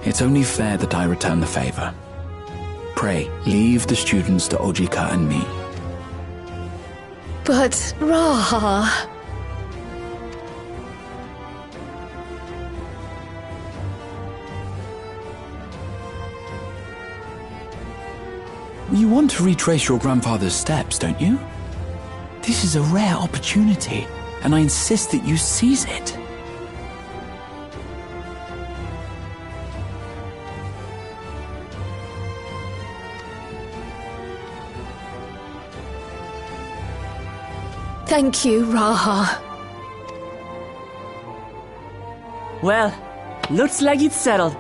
It's only fair that I return the favor. Pray, leave the students to Ojika and me. But, Raha... You want to retrace your grandfather's steps, don't you? This is a rare opportunity, and I insist that you seize it. Thank you, Raha. Well, looks like it's settled.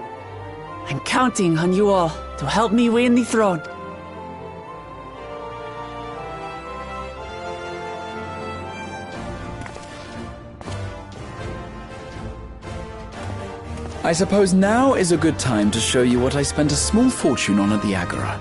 I'm counting on you all to help me win the throne. I suppose now is a good time to show you what I spent a small fortune on at the Agora.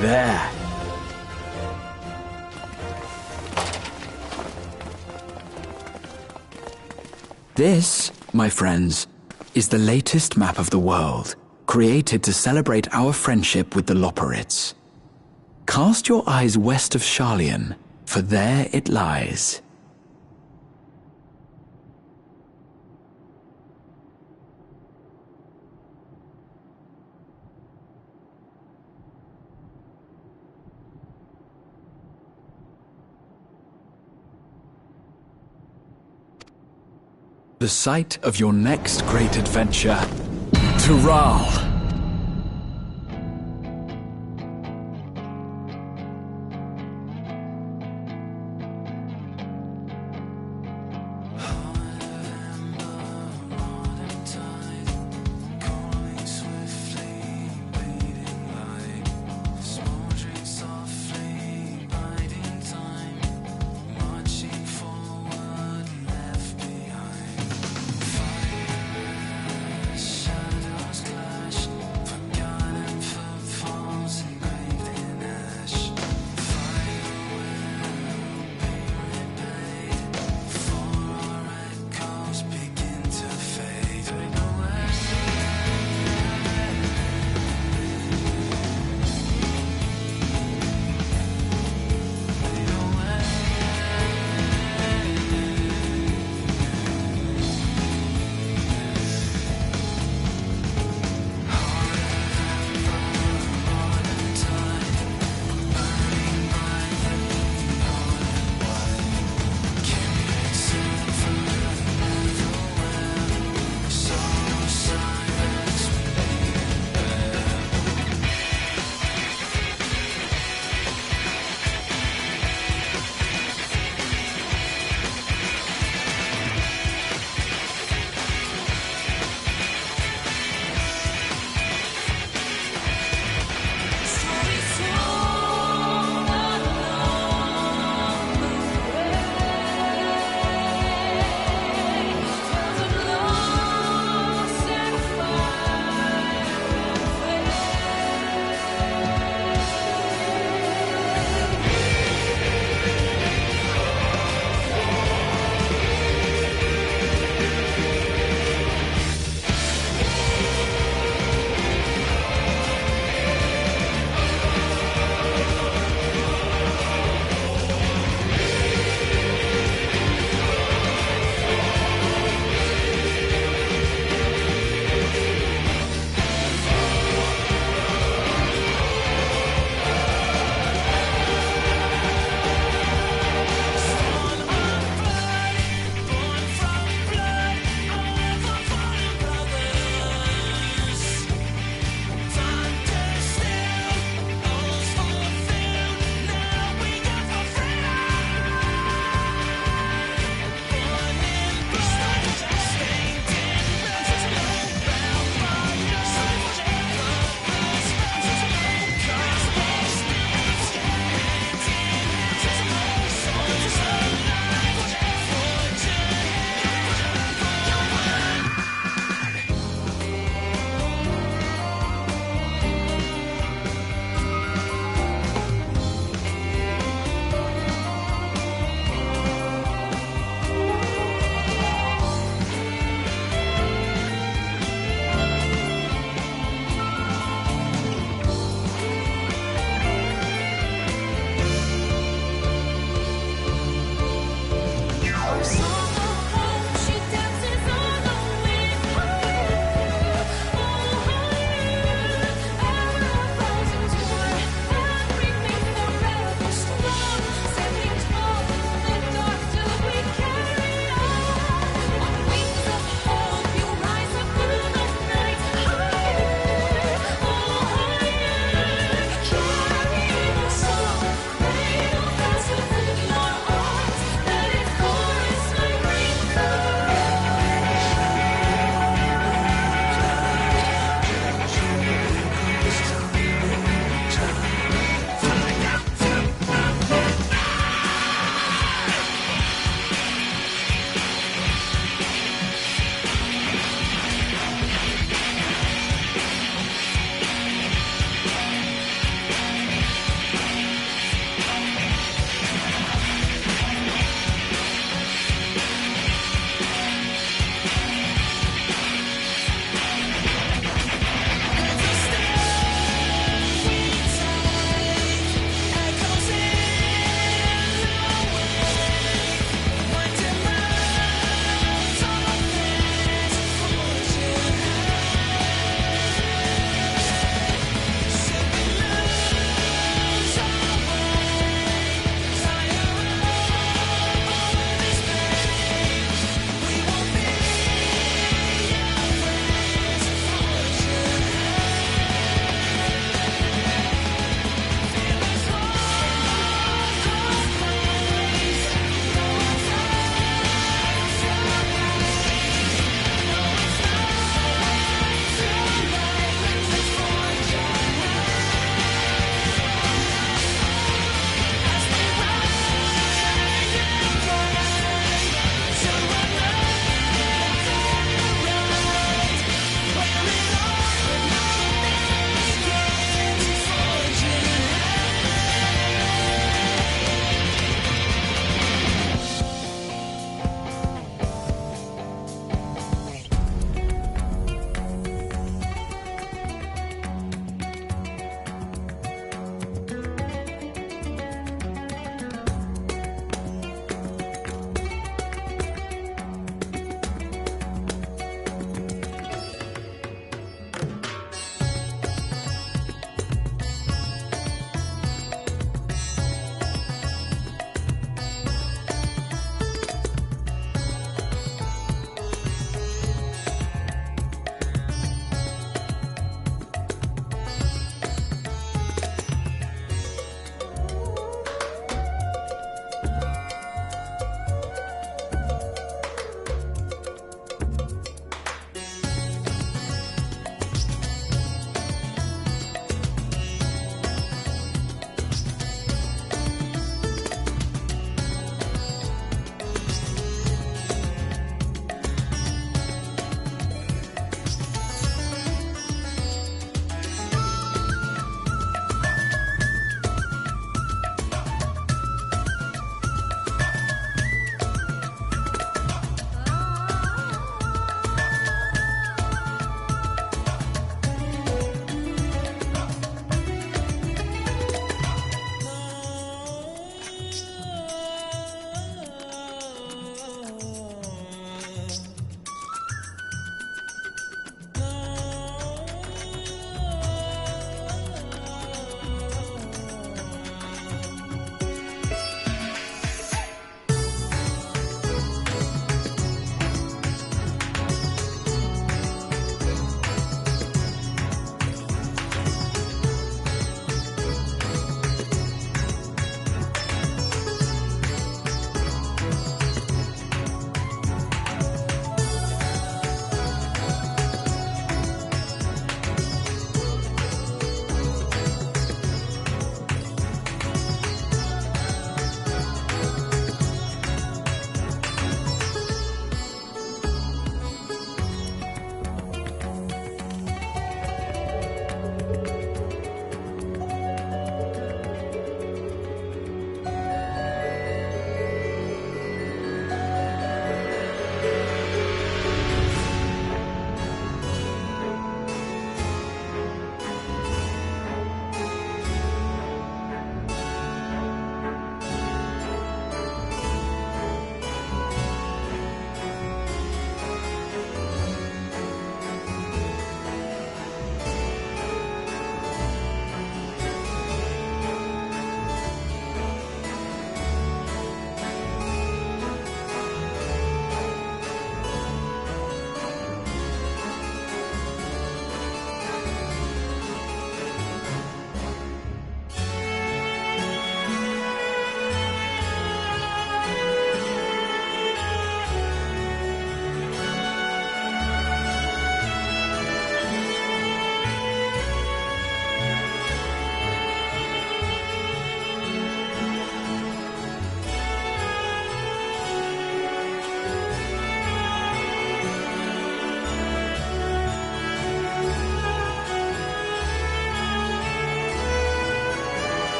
There. This, my friends, is the latest map of the world, created to celebrate our friendship with the Loporrits. Cast your eyes west of Sharlayan, for there it lies. The site of your next great adventure. Tural. Shadows clash.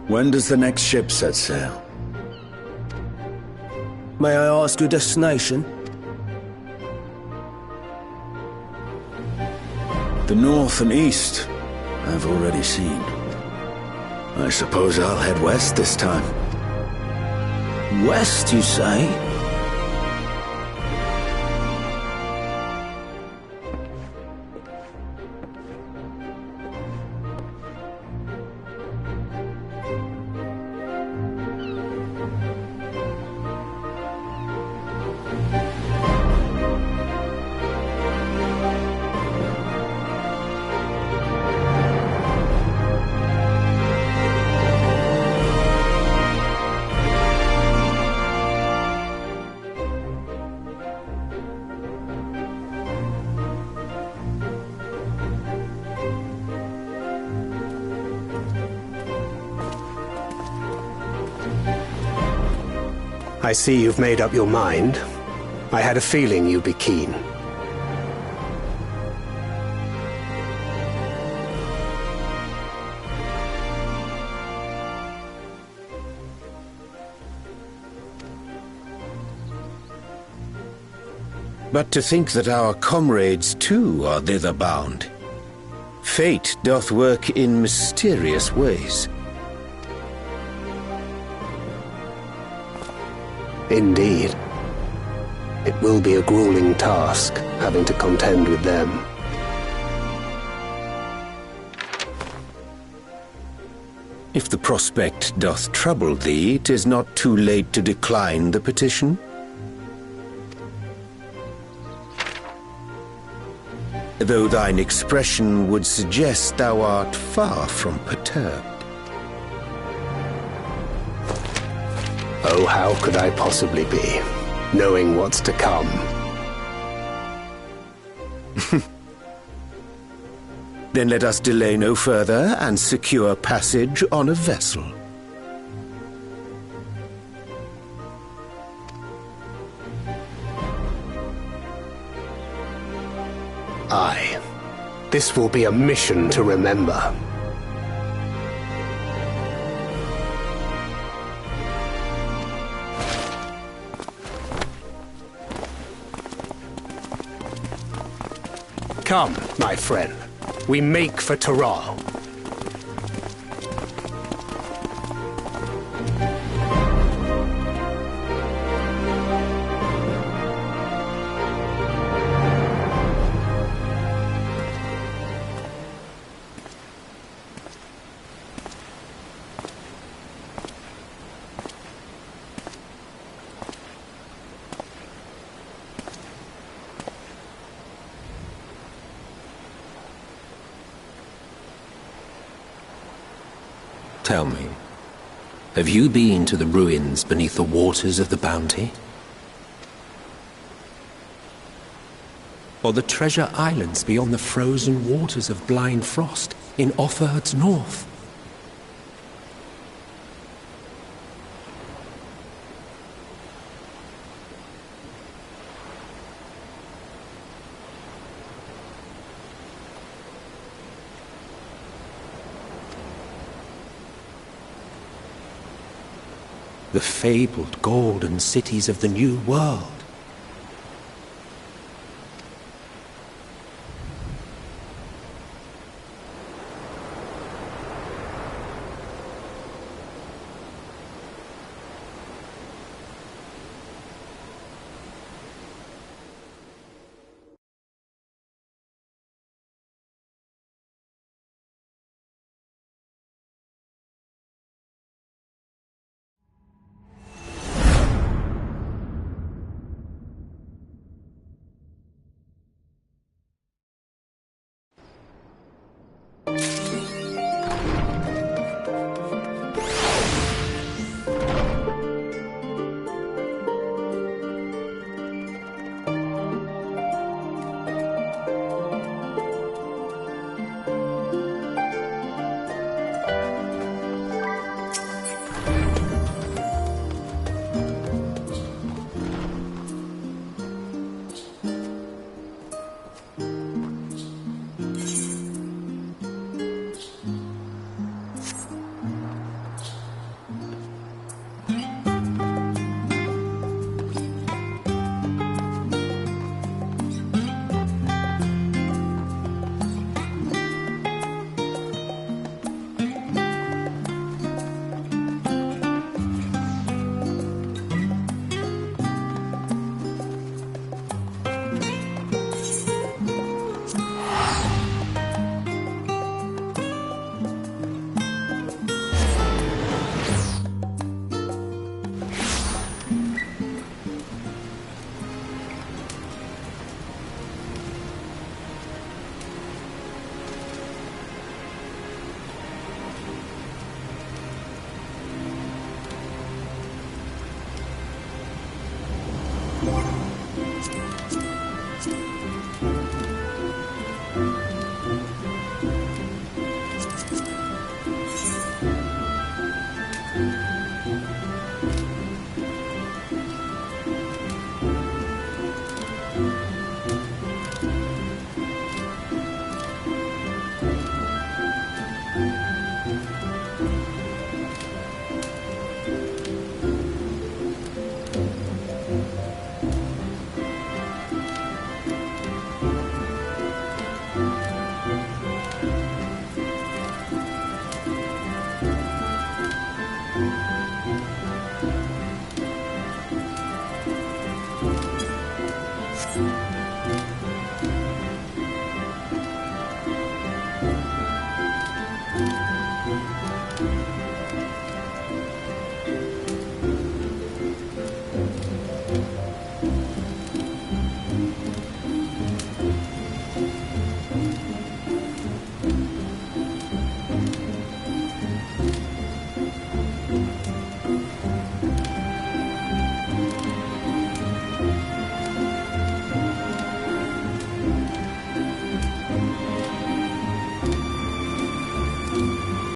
When does the next ship set sail? May I ask your destination? The north and east, I've already seen. I suppose I'll head west this time. West, you say? I see you've made up your mind. I had a feeling you'd be keen. But to think that our comrades too are thither bound. Fate doth work in mysterious ways. Indeed. It will be a grueling task, having to contend with them. If the prospect doth trouble thee, 'tis not too late to decline the petition. Though thine expression would suggest thou art far from perturbed. Oh, how could I possibly be, knowing what's to come? Then let us delay no further and secure passage on a vessel. Aye. This will be a mission to remember. Come, my friend. We make for Tural. Tell me, have you been to the ruins beneath the waters of the Bounty? Or the treasure islands beyond the frozen waters of Blind Frost in Offerd's north? The fabled golden cities of the New World.